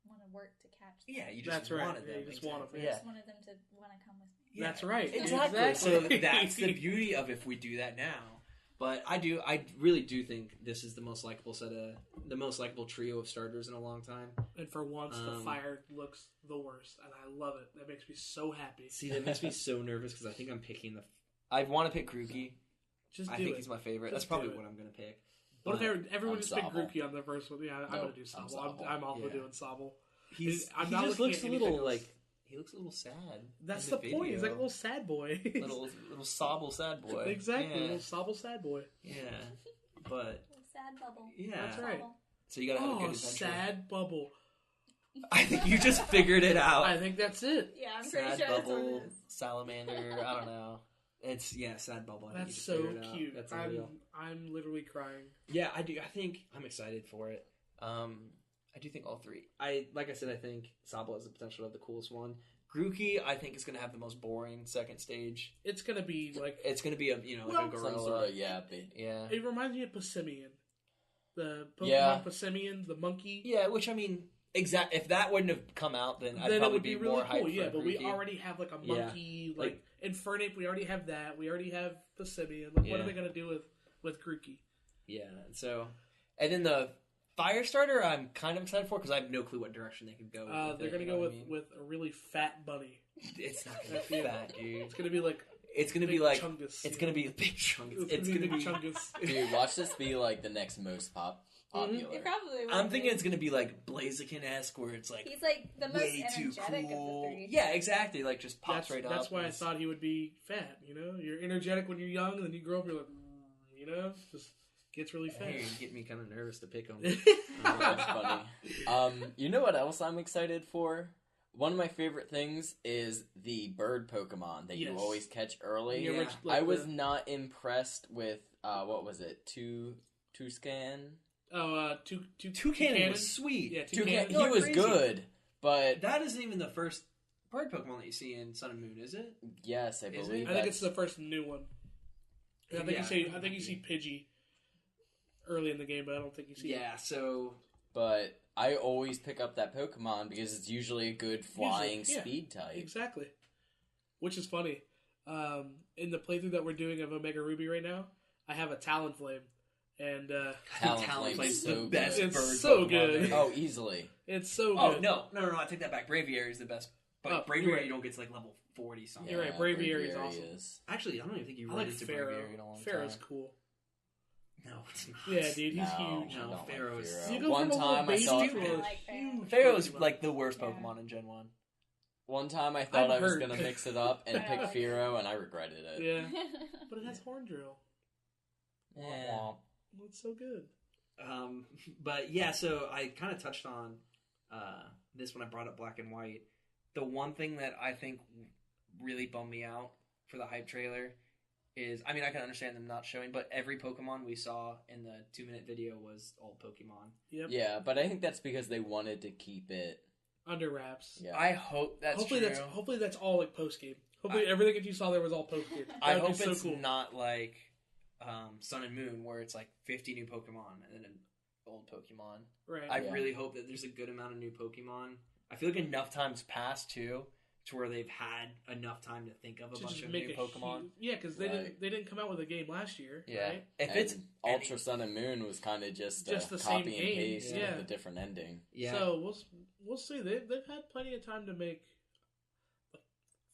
want to work to catch them. Yeah, you just wanted them. You just wanted them. I just wanted them to want to come with me. Yeah. That's right. Exactly. So that's the beauty of if we do that now. But I really do think this is the most likable trio of starters in a long time. And for once, the fire looks the worst, and I love it. That makes me so happy. See, that makes me so nervous because I think I'm picking I want to pick Grookey. I think he's my favorite. That's probably what I'm going to pick. What if everyone just picked Grookey on the first one? Yeah, I'm going to do Sobble. I'm also doing Sobble. He just looks a little sad. That's the point. He's like a little sad boy. little Sobble sad boy. Exactly, little Sobble sad boy. Yeah, but sad bubble. Yeah, that's right. So you gotta have a good adventure. Sad bubble. I think you just figured it out. I think that's it. Yeah, I'm sad pretty sure bubble, that's salamander. I don't know. It's sad bubble. That's so cute. That's unreal. I'm literally crying. Yeah, I do. I think I'm excited for it. I do think all 3. Like I said, I think Sobble has the potential of the coolest one. Grookey, I think, is going to have the most boring second stage. It's going to be like a like a gorilla. Yeah. It reminds me of Passimian, the Pokemon Passimian, the monkey. Yeah, which I mean, if that wouldn't have come out, then I'd probably be really more cool. hyped. Yeah, for but Grookey. we already have like a monkey, like Infernape. We already have that. We already have Passimian. Like, what are they going to do with Grookey? Yeah, and then the fire starter, I'm kind of excited for because I have no clue what direction they can go. They're going to go with a really fat bunny. It's not going to be fat, dude. It's going to be like Chungus. It's going to be a big Chungus. It's going to be Chungus. Dude, watch this be like the next most popular. It probably will. I'm thinking it's going to be like Blaziken-esque, where it's like he's like the most way too energetic cool. of the 3. Yeah, exactly. Like just pops right up. That's why I thought he would be fat. You're energetic when you're young, and then you grow up, you're like, just gets really fat. Hey, you get me kind of nervous to pick him. That's funny. You know what else I'm excited for? One of my favorite things is the bird Pokemon that you always catch early. Yeah. I was not impressed with what was it? Toucan? Oh, Toucan was sweet. Yeah, Toucan. He was good, but that isn't even the first bird Pokemon that you see in Sun and Moon, is it? Yes, I believe. I think it's the first new one. I think you see Pidgey early in the game, but I don't think you see. Yeah, so. But I always pick up that Pokemon because it's usually a good flying speed type. Exactly. Which is funny. In the playthrough that we're doing of Omega Ruby right now, I have a Talonflame. And Talonflame's the best bird it's so Pokemon good. there. Oh, easily. It's so Oh, good. no, I take that back. Braviary is the best. But Braviary you don't get to like level 40 something. You're right, Braviary is awesome. Actually, I don't even think you I run like into Pharaoh. Braviary in a long time. Pharaoh's cool. No, it's not. Yeah, dude, he's huge. No, Pharaoh's... You go One from a time I little thought... baby to a like huge Pharaoh's Pokemon. like the worst Pokemon in Gen 1. One time I thought I was hurt. going to mix it up and I pick like Fearow, and I regretted it. Yeah. But it has Horn Drill. Yeah. It's so good. But yeah, so I kind of touched on this when I brought up Black and White. The one thing that I think really bummed me out for the hype trailer is, I mean, I can understand them not showing, but every Pokemon we saw in the 2-minute video was old Pokemon. Yep. Yeah, but I think that's because they wanted to keep it Under wraps. Yeah. I hope that's hopefully true. Hopefully that's all like post game. Hopefully everything that you saw there was all post game. I hope so it's cool. not like Sun and Moon, where it's like 50 new Pokemon and then an old Pokemon. Right. I really hope that there's a good amount of new Pokemon. I feel like enough time's passed too, to where they've had enough time to think of a bunch of new Pokemon. Yeah, because they didn't come out with a game last year. Yeah, right? if it's Ultra Sun and Moon was kind of just the copy same and game. paste Yeah. with a different ending. Yeah. So we'll see. They've had plenty of time to make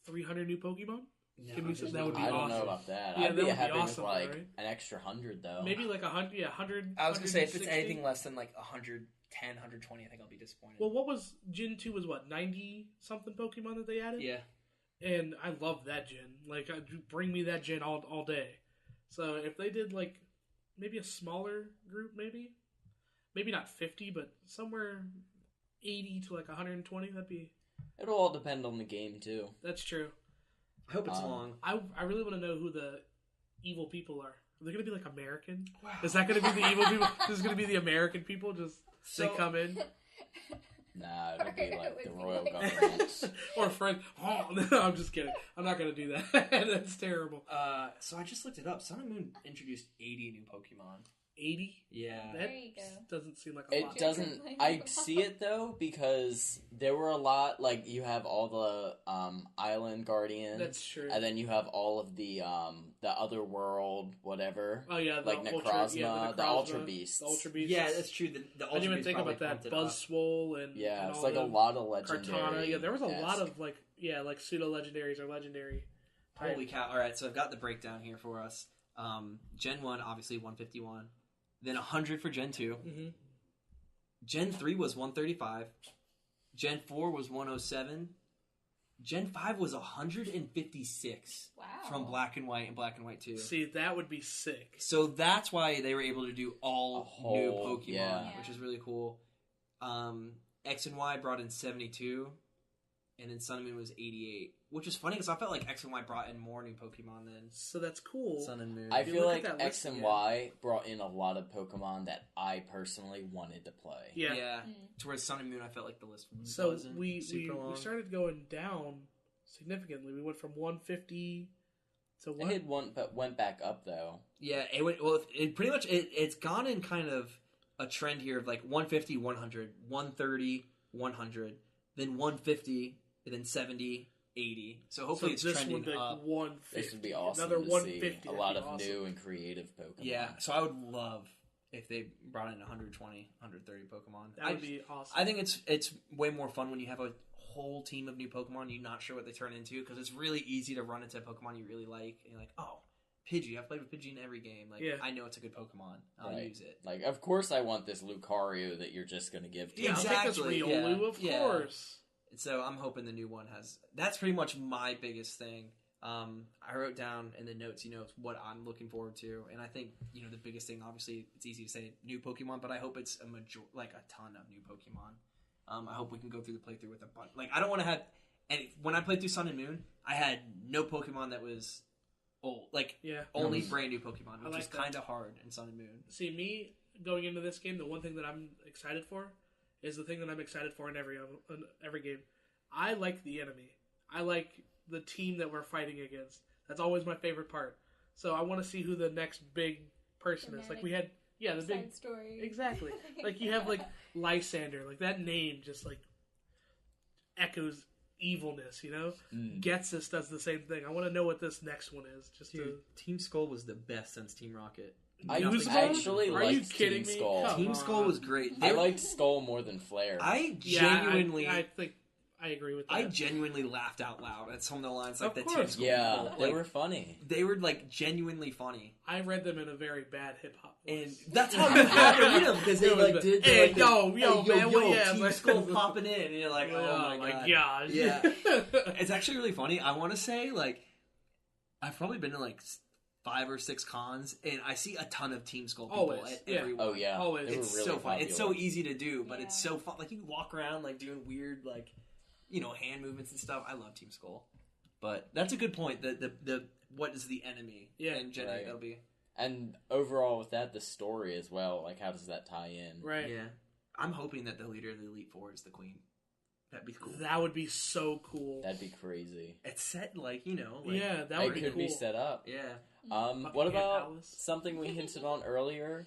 300 new Pokemon. No, Give me some- that would be I don't awesome. know about that. Yeah, I'd that be would be happy awesome, with like right? an extra 100 though. Maybe like 100. Yeah, 100. I was gonna say if it's 160. anything less than like 110, 120, I think I'll be disappointed. Well, what was Gen 2 was what 90 something Pokemon that they added? Yeah. And I love that gen. Like, bring me that gen all day. So if they did like maybe a smaller group, maybe not 50, but somewhere 80 to like 120, that'd be. It'll all depend on the game too. That's true. I hope it's long. I really want to know who the evil people are. Are they going to be like American? Wow. Is that going to be the evil people? This is going to be the American people? Just they come in. Nah, it'll be like the royal government. Or French. Oh, no, I'm just kidding. I'm not going to do that. That's terrible. So I just looked it up. Sun and Moon introduced 80 new Pokemon. 80? Yeah. That There you go. doesn't seem like a lot. It doesn't. I see it though because there were a lot. Like you have all the island guardians. That's true. And then you have all of the other world whatever. Oh yeah, like Necrozma, the Ultra Beasts. The Ultra Beasts. Yeah, that's true. The I didn't even think about that. Buzzswole and yeah, it's all like a lot of legendary. Kartana. Yeah, there was a lot of like pseudo legendaries or legendary. Holy cow! All right, so I've got the breakdown here for us. Gen 1 obviously 151. Then 100 for Gen 2. Mm-hmm. Gen 3 was 135. Gen 4 was 107. Gen 5 was 156. Wow. From Black and White and Black and White 2. See, that would be sick. So that's why they were able to do all new Pokemon, Yeah. which is really cool. X and Y brought in 72. And then Sun and Moon was 88. Which is funny because I felt like X and Y brought in more new Pokemon than So that's cool. Sun and Moon. I If you feel look like at that X list, and yeah. Y brought in a lot of Pokemon that I personally wanted to play. Yeah. To where Sun and Moon, I felt like the list So wasn't we super long. started going down significantly. We went from 150 to It what? had went back up though. Yeah, it went, well, it pretty much, it's gone in kind of a trend here of like 150, 100, 130, 100, then 150, and then 70, 80. So hopefully it's this trending would be like up. 150. This would be awesome Another to 150. see a lot of new and creative Pokemon. Yeah, so I would love if they brought in 120, 130 Pokemon. That would be awesome. I think it's way more fun when you have a whole team of new Pokemon, you're not sure what they turn into, because it's really easy to run into a Pokemon you really like, and you're like, oh, Pidgey, I've played with Pidgey in every game. Like, I know it's a good Pokemon. I'll use it. Like, of course I want this Lucario that you're just going to give to me. Yeah, I'll take this Riolu, of course. So I'm hoping the new one has... That's pretty much my biggest thing. I wrote down in the notes, what I'm looking forward to. And I think, the biggest thing, obviously, it's easy to say new Pokemon, but I hope it's a ton of new Pokemon. I hope we can go through the playthrough with a bunch. Like, I don't want to have... And when I played through Sun and Moon, I had no Pokemon that was old. Like, only brand new Pokemon, which is kind of hard in Sun and Moon. See, me going into this game, the one thing that I'm excited for is the thing that I'm excited for in every game. I like the enemy. I like the team that we're fighting against. That's always my favorite part. So I want to see who the next big person is. Like we had, the big story. Exactly. Like you have like Lysander. Like that name just like echoes evilness. Getsus does the same thing. I want to know what this next one is. Team Skull was the best since Team Rocket. I actually liked Team Skull. Team Skull was great. I liked Skull more than Flare. I genuinely... I think I agree with that. I genuinely laughed out loud at some of the lines like the Team Skull. Yeah, people. they were funny. They were like genuinely funny. I read them in a very bad hip hop voice. And that's how you had to read them because they like did. Hey, like, yo, man, Team Skull popping in, and you're like, oh my god, yeah. It's actually really funny. I want to say like I've probably been to like 5 or 6 cons, and I see a ton of Team Skull people at every one. Oh yeah, always. It's really so fun. popular. It's so easy to do, but it's so fun. Like you can walk around like doing weird like hand movements and stuff. I love Team Skull, but that's a good point. The what is the enemy? And generally that'll be. And overall, with that, the story as well. Like, how does that tie in? Right. Yeah. I'm hoping that the leader of the Elite Four is the Queen. That'd be cool. That would be so cool. That'd be crazy. It's set like that would be cool. It could be set up. Yeah. What about something we hinted on earlier?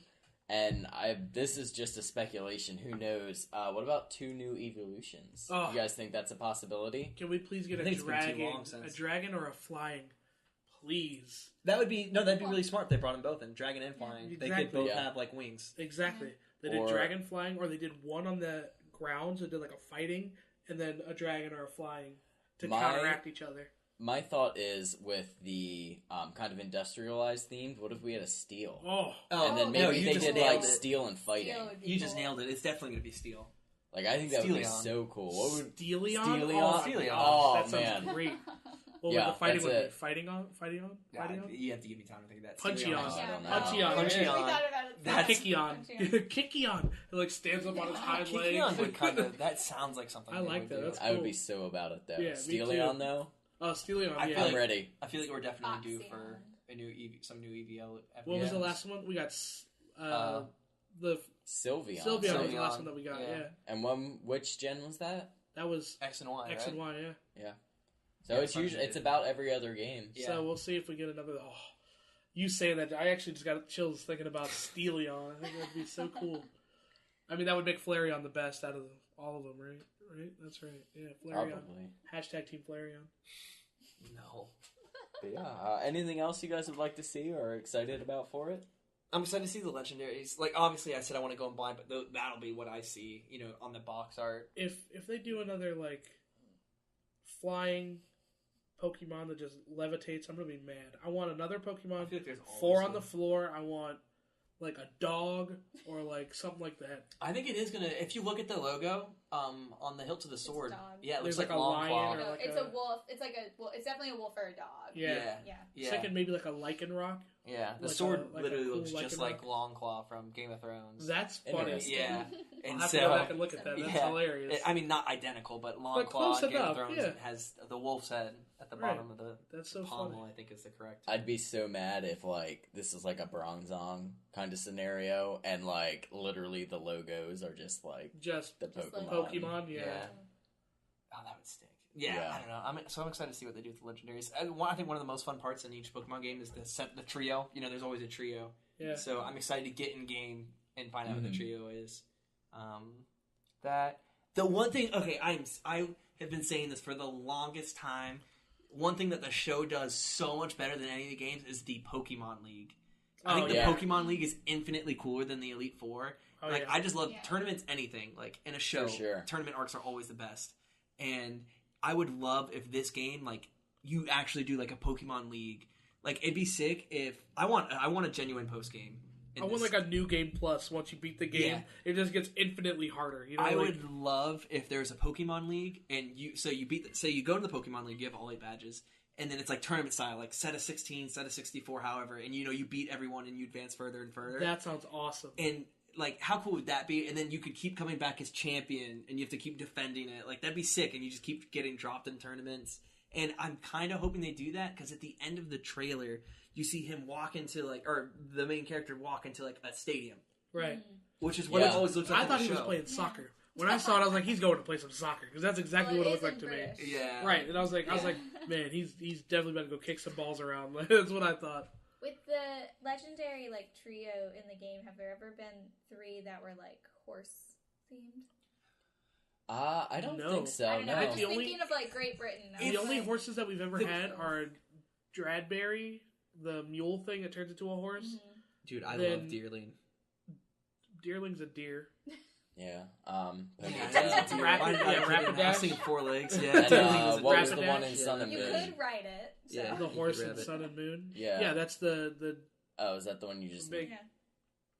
And this is just a speculation. Who knows? What about 2 new evolutions? You guys think that's a possibility? Can we please get a dragon or a flying? Please. That'd be really smart if they brought them both in. Dragon and flying. Exactly. They could both have like wings. Exactly. They did dragon flying, or they did one on the ground, so they did like a fighting, and then a dragon or a flying to counteract each other. My thought is with the kind of industrialized themed, what if we had a steel? And then maybe they did like steel and fighting. You just nailed it. It's definitely going to be steel. Like, I think that would be so cool. What would Steelion? Steelion? Oh, that sounds great. What would the fighting that's be? Fighting on? You have to give me time to think of that. Puncheon. That's Kickeon. Kickeon. It like stands up on its hind legs. Kickeon would kind of. That sounds like something. I like that. That's cool. I would be so about it though. Yeah, Steelion though. Oh, Steelion. I'm ready. I feel like we're definitely due for some new EVO. What was the last one? We got the Sylveon. Sylveon was the last one that we got. Yeah. And which gen was that? That was X and Y. X and Y. Yeah. So it's about every other game. Yeah. So we'll see if we get another. Oh, you saying that, I actually just got chills thinking about Steelion. I think that'd be so cool. I mean, that would make Flareon the best out of all of them, right? Right? That's right. Yeah, Flareon. Probably. #Team Flareon. No. But yeah. Anything else you guys would like to see or are excited about for it? I'm excited to see the legendaries. Like, obviously, I said I want to go in blind, but that'll be what I see, on the box art. If they do another, like, flying Pokemon that just levitates, I'm going to be mad. I want another Pokemon, 4 on the floor. I want, like, a dog or, like, something like that. I think it is going to... If you look at the logo on the hilt of the sword... it looks like a lion claw. No, it's a wolf. It's like it's definitely a wolf or a dog. Yeah. Second, maybe like a Lycanroc. Yeah, the sword literally looks just like Longclaw from Game of Thrones. That's funny. Yeah. And I'll have to go back and look at that. That's hilarious. I mean, not identical, but Longclaw in Game of Thrones has the wolf's head at the bottom of the pommel, I think is the correct. I'd be so mad if, like, this is like a Bronzong kind of scenario, and, like, literally the logos are just, like, just the Pokemon. Yeah. Oh, that would stink. Yeah, I don't know. I'm excited to see what they do with the legendaries. I think one of the most fun parts in each Pokemon game is the trio. There's always a trio. Yeah. So I'm excited to get in game and find out what the trio is. The one thing. Okay, I have been saying this for the longest time. One thing that the show does so much better than any of the games is the Pokemon League. I think the Pokemon League is infinitely cooler than the Elite Four. I just love tournaments. Anything like in a show, tournament arcs are always the best. And I would love if this game, like, you actually do, like, a Pokemon League. Like, it'd be sick if... I want a genuine post-game. I want, like, a new game plus once you beat the game. Yeah. It just gets infinitely harder. I would love if there's a Pokemon League, and you go to the Pokemon League, you have all 8 badges, and then it's, like, tournament style, like, set of 16, set of 64, however, and, you beat everyone and you advance further and further. That sounds awesome. And... like, how cool would that be? And then you could keep coming back as champion, and you have to keep defending it. Like, that'd be sick, and you just keep getting dropped in tournaments. And I'm kind of hoping they do that, because at the end of the trailer, you see him walk into, like, or the main character walk into, like, a stadium. Right. Which is what it always looks like I thought he was playing soccer. When I saw it, I was like, he's going to play some soccer because that's exactly what it looked like to me. Yeah. Right, and I was like, man, he's definitely about to go kick some balls around. That's what I thought. With the legendary like trio in the game, have there ever been 3 that were like horse themed? I don't think so. I don't know. No. I'm just thinking of like Great Britain. The only horses that we've ever had are Dradberry, the mule thing that turns into a horse. Mm-hmm. Dude, I love Deerling. Deerling's a deer. Yeah. Rapidash. I was thinking 4 legs. Yeah. And, what was the Rapidash? one in Sun and You Moon? could ride it. So. Yeah. The horse in Sun and Moon. Yeah. Yeah, that's the Oh, is that the one you just... big...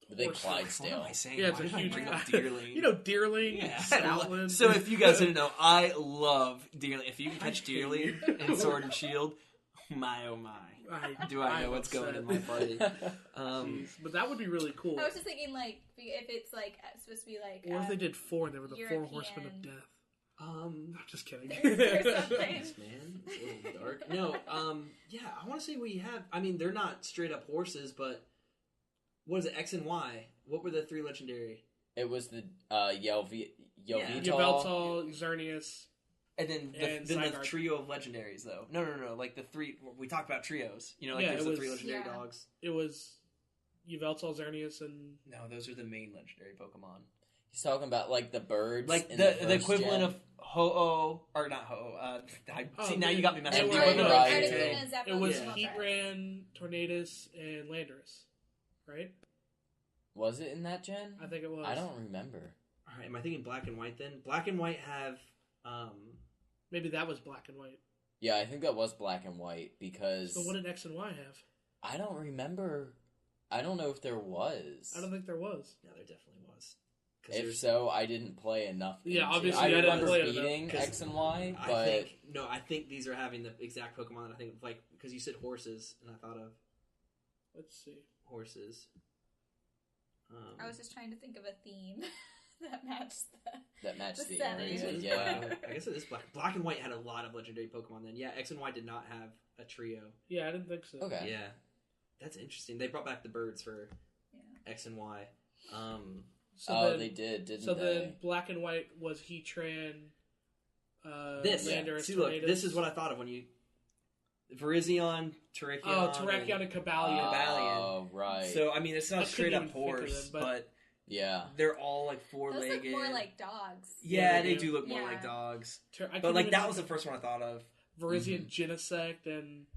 The big horse. Clydesdale. What am I saying? Yeah, it's Why a did I huge... bring up Deerling? You know, Deerling, Yeah. Stoutland. So if you guys didn't know, I love Deerling. If you can catch hate Deerling you. in Sword and Shield, my oh my. Do I know what's going in my party? Jeez. But that would be really cool. I was just thinking, like, if it's like supposed to be like. What if they did 4 and they were the European... 4 horsemen of death? I'm just kidding. There's something. Thanks, man. It's a little dark. No, yeah, I want to say we have. I mean, they're not straight up horses, but what is it? X and Y. What were the 3 legendary? It was the Yveltal. Yveltal, Xerneas, And then the trio of legendaries, though. No. Like the 3. We talked about trios. You know, like there's the 3 legendary dogs. It was Yveltal, Xerneas, and... No, those are the main legendary Pokemon. He's talking about, like, the birds. Like in the equivalent of Ho-Oh. Or not Ho-Oh. See, now you got me messed up. It The equivalent was- of It was Yeah. Heatran, Tornadus, and Landorus. Right? Was it in that gen? I think it was. I don't remember. Alright, am I thinking Black and White then? Black and White have... Maybe that was Black and White. Yeah, I think that was Black and White, because... So what did X and Y have? I don't remember. I don't know if there was. I don't think there was. No, there definitely was. If so, I didn't play enough. Yeah, into- obviously I I didn't remember play it beating enough. X and Y, but... I think these are having the exact Pokemon. I think, like, because you said horses, and I thought of... Let's see. Horses. I was just trying to think of a theme that matched the setting. area. Yeah. I guess it is Black. Black and White had a lot of legendary Pokemon then. Yeah, X and Y did not have a trio. Yeah, I didn't think so. Okay. Yeah. That's interesting. They brought back the birds for X and Y. They did, didn't they? Then Black and White was Heatran, Landorus, See, look, Tornadus. this is what I thought of when you... Virizion, Terrakion... Oh, Terrakion and Cobalion. Oh, right. So, I mean, it's not I straight couldn't up even think of horse, them, but yeah. they're all, like, Those four-legged. look more like dogs. Yeah, they do look more Yeah. like dogs. I But, like, couldn't that even was the first one I thought of. Virizion, Genesect, and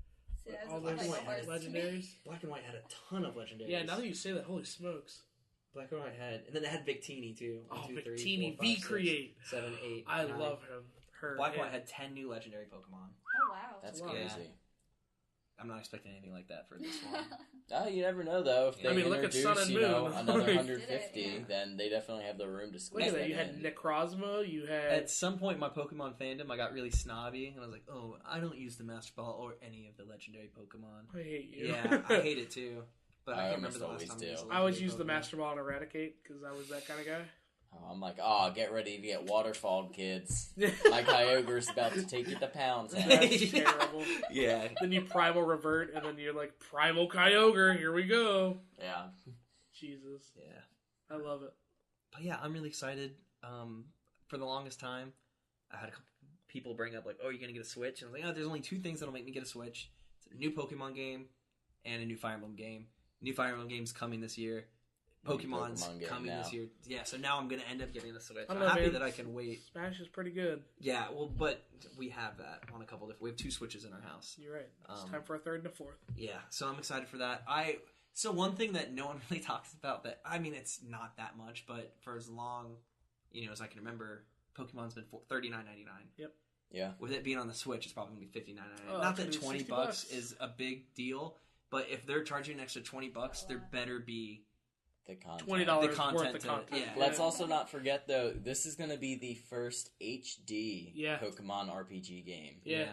See, that all doesn't those look like a horse to me. legendaries. Black and White had a ton of legendaries. Yeah, now that you say that, holy smokes. Black and White had... And then they had Victini, too. Oh, 1, 2, 3, Victini, 4, 5, 6, V-Create. 7, 8, I 9. love him. Her. Black and yeah. White had 10 new legendary Pokemon. Oh, wow. That's Wow. crazy. I'm not expecting anything like that for this one. Oh, you never know, though. If they I mean, look at introduce, Sun and Moon. another Like- 150, Yeah. then they definitely have the room to Look squeeze at that. that You had in. Necrozma, you had... At some point in my Pokemon fandom, I got really snobby, and I was like, oh, I don't use the Master Ball or any of the legendary Pokemon. I hate you. Yeah, I hate it too. But I can't remember the last almost time always I used do. a I always legendary use the Pokemon. Master Ball and Eradicate, because I was that kind of guy. Oh, I'm like, get ready to get waterfalled, kids. My Kyogre's about to take you to Pound's house. That's terrible. Yeah. Then you Primal Revert, and then you're like, Primal Kyogre, here we go. Yeah. Jesus. Yeah. I love it. But yeah, I'm really excited. For the longest time, I had a couple people bring up, like, oh, you're going to get a Switch? And I was like, oh, there's only 2 things that'll make me get a Switch. It's a new Pokemon game and a new Fire Emblem game. New Fire Emblem game's coming this year. Pokemon's Pokemon game coming now. this year. Yeah, so now I'm going to end up getting a Switch. I I'm don't know, happy man. that I can wait. Smash is pretty good. Yeah, well, but we have that on a couple different... We have 2 Switches in our house. You're right. It's time for a third and a fourth. Yeah, so I'm excited for that. So one thing that no one really talks about that... I mean, it's not that much, but for as long, as I can remember, Pokemon's been $39.99. Yep. Yeah. With it being on the Switch, it's probably going to be $59.99. Oh, Not that it's gonna be $20 $60 is a big deal, but if they're charging an extra $20, there better be... The content. $20 The worth content of to- content. yeah. Let's also not forget, though, this is going to be the first HD Yeah. Pokemon RPG game. Yeah.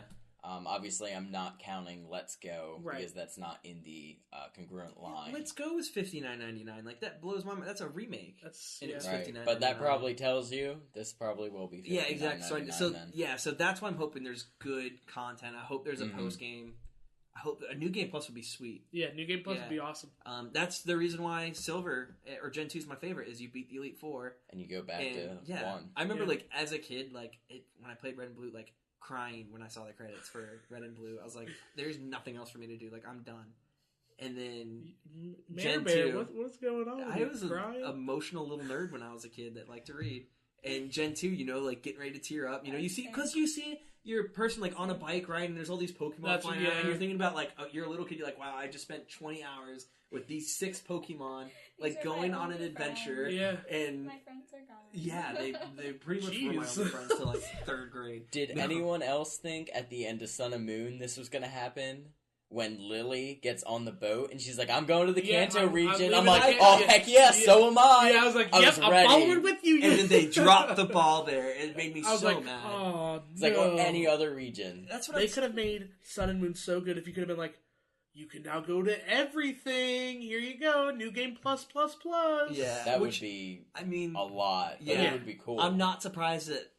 Obviously, I'm not counting Let's Go, Right. because that's not in the congruent line. Let's Go is $59.99. Like, that blows my mind. That's a remake. That's And it's Right. $59.99. But that probably tells you this probably will be $59.99 Yeah, exactly. So then. so that's why I'm hoping there's good content. I hope there's a post game. I hope a New Game Plus would be sweet. Yeah, New Game Plus would be awesome. That's the reason why Silver or Gen 2 is my favorite. Is you beat the Elite Four and you go back to 1. I remember like as a kid, like when I played Red and Blue, like crying when I saw the credits for Red and Blue. I was like, there's nothing else for me to do. Like I'm done. And then Gen 2, what's going on? I was an emotional little nerd when I was a kid that liked to read. And Gen 2, you know, like getting ready to tear up. You know, you see your person like on a bike riding, and there's all these Pokemon flying out, and you're thinking about like you're a little kid. You're like, wow, I just spent 20 hours with these 6 Pokemon, like going on an adventure. Yeah, and my friends are gone. Yeah, they pretty much were my only friends till like 3rd grade. Did anyone else think at the end of Sun and Moon this was gonna happen? When Lily gets on the boat and she's like, I'm going to the Kanto region. I'm like, heck yes, so am I. Yeah, I was like, I'm following with you. And then they dropped the ball there. It made me so mad. Oh, it's like any other region. That's what they could have made Sun and Moon so good if you could have been like, you can now go to everything. Here you go. New Game Plus. Yeah. That would be a lot. Yeah. It would be cool. I'm not surprised that...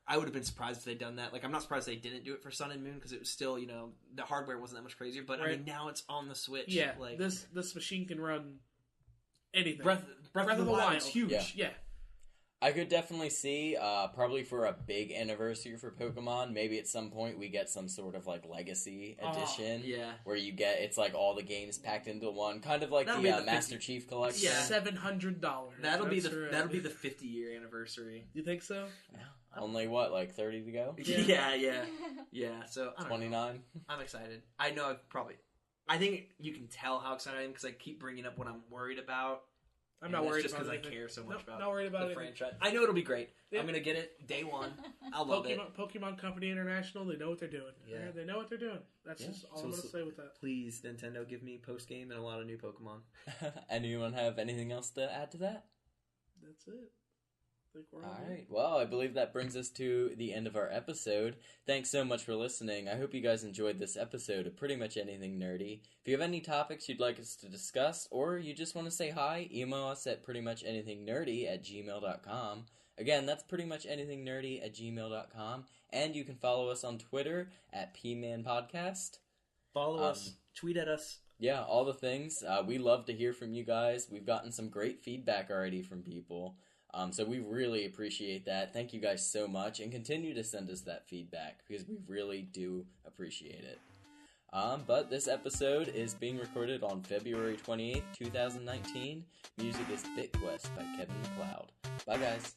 I would have been surprised if they'd done that. Like, I'm not surprised they didn't do it for Sun and Moon because it was still, you know, the hardware wasn't that much crazier. But, I mean, now it's on the Switch. Yeah, like, this machine can run anything. Breath of the Wild is huge. Yeah. I could definitely see, probably for a big anniversary for Pokemon, maybe at some point we get some sort of, like, Legacy Edition. Where you get, it's like all the games packed into one. Kind of like the Master Chief Collection. Yeah. $700. That'll be the 50-year anniversary. You think so? Yeah. Only, like 30 to go? Yeah, so, I don't 29? know. I'm excited. I know I think you can tell how excited I am because I keep bringing up what I'm worried about. I'm not worried just about because I care so much about the franchise. I know it'll be great. Yeah. I'm going to get it day one. I'll love it. Pokemon Company International, they know what they're doing. Yeah. They know what they're doing. That's just all I'm going to say with that. Please, Nintendo, give me post-game and a lot of new Pokemon. Anyone have anything else to add to that? That's it. Alright, well, I believe that brings us to the end of our episode. Thanks so much for listening. I hope you guys enjoyed this episode of Pretty Much Anything Nerdy. If you have any topics you'd like us to discuss, or you just want to say hi, email us at prettymuchanythingnerdy@gmail.com. Again, that's prettymuchanythingnerdy@gmail.com. And you can follow us on Twitter at PMAN Podcast. Follow us, tweet at us. Yeah, all the things. We love to hear from you guys. We've gotten some great feedback already from people. So we really appreciate that. Thank you guys so much, and continue to send us that feedback because we really do appreciate it. But this episode is being recorded on February 28th, 2019. Music is BitQuest by Kevin MacLeod. Bye, guys.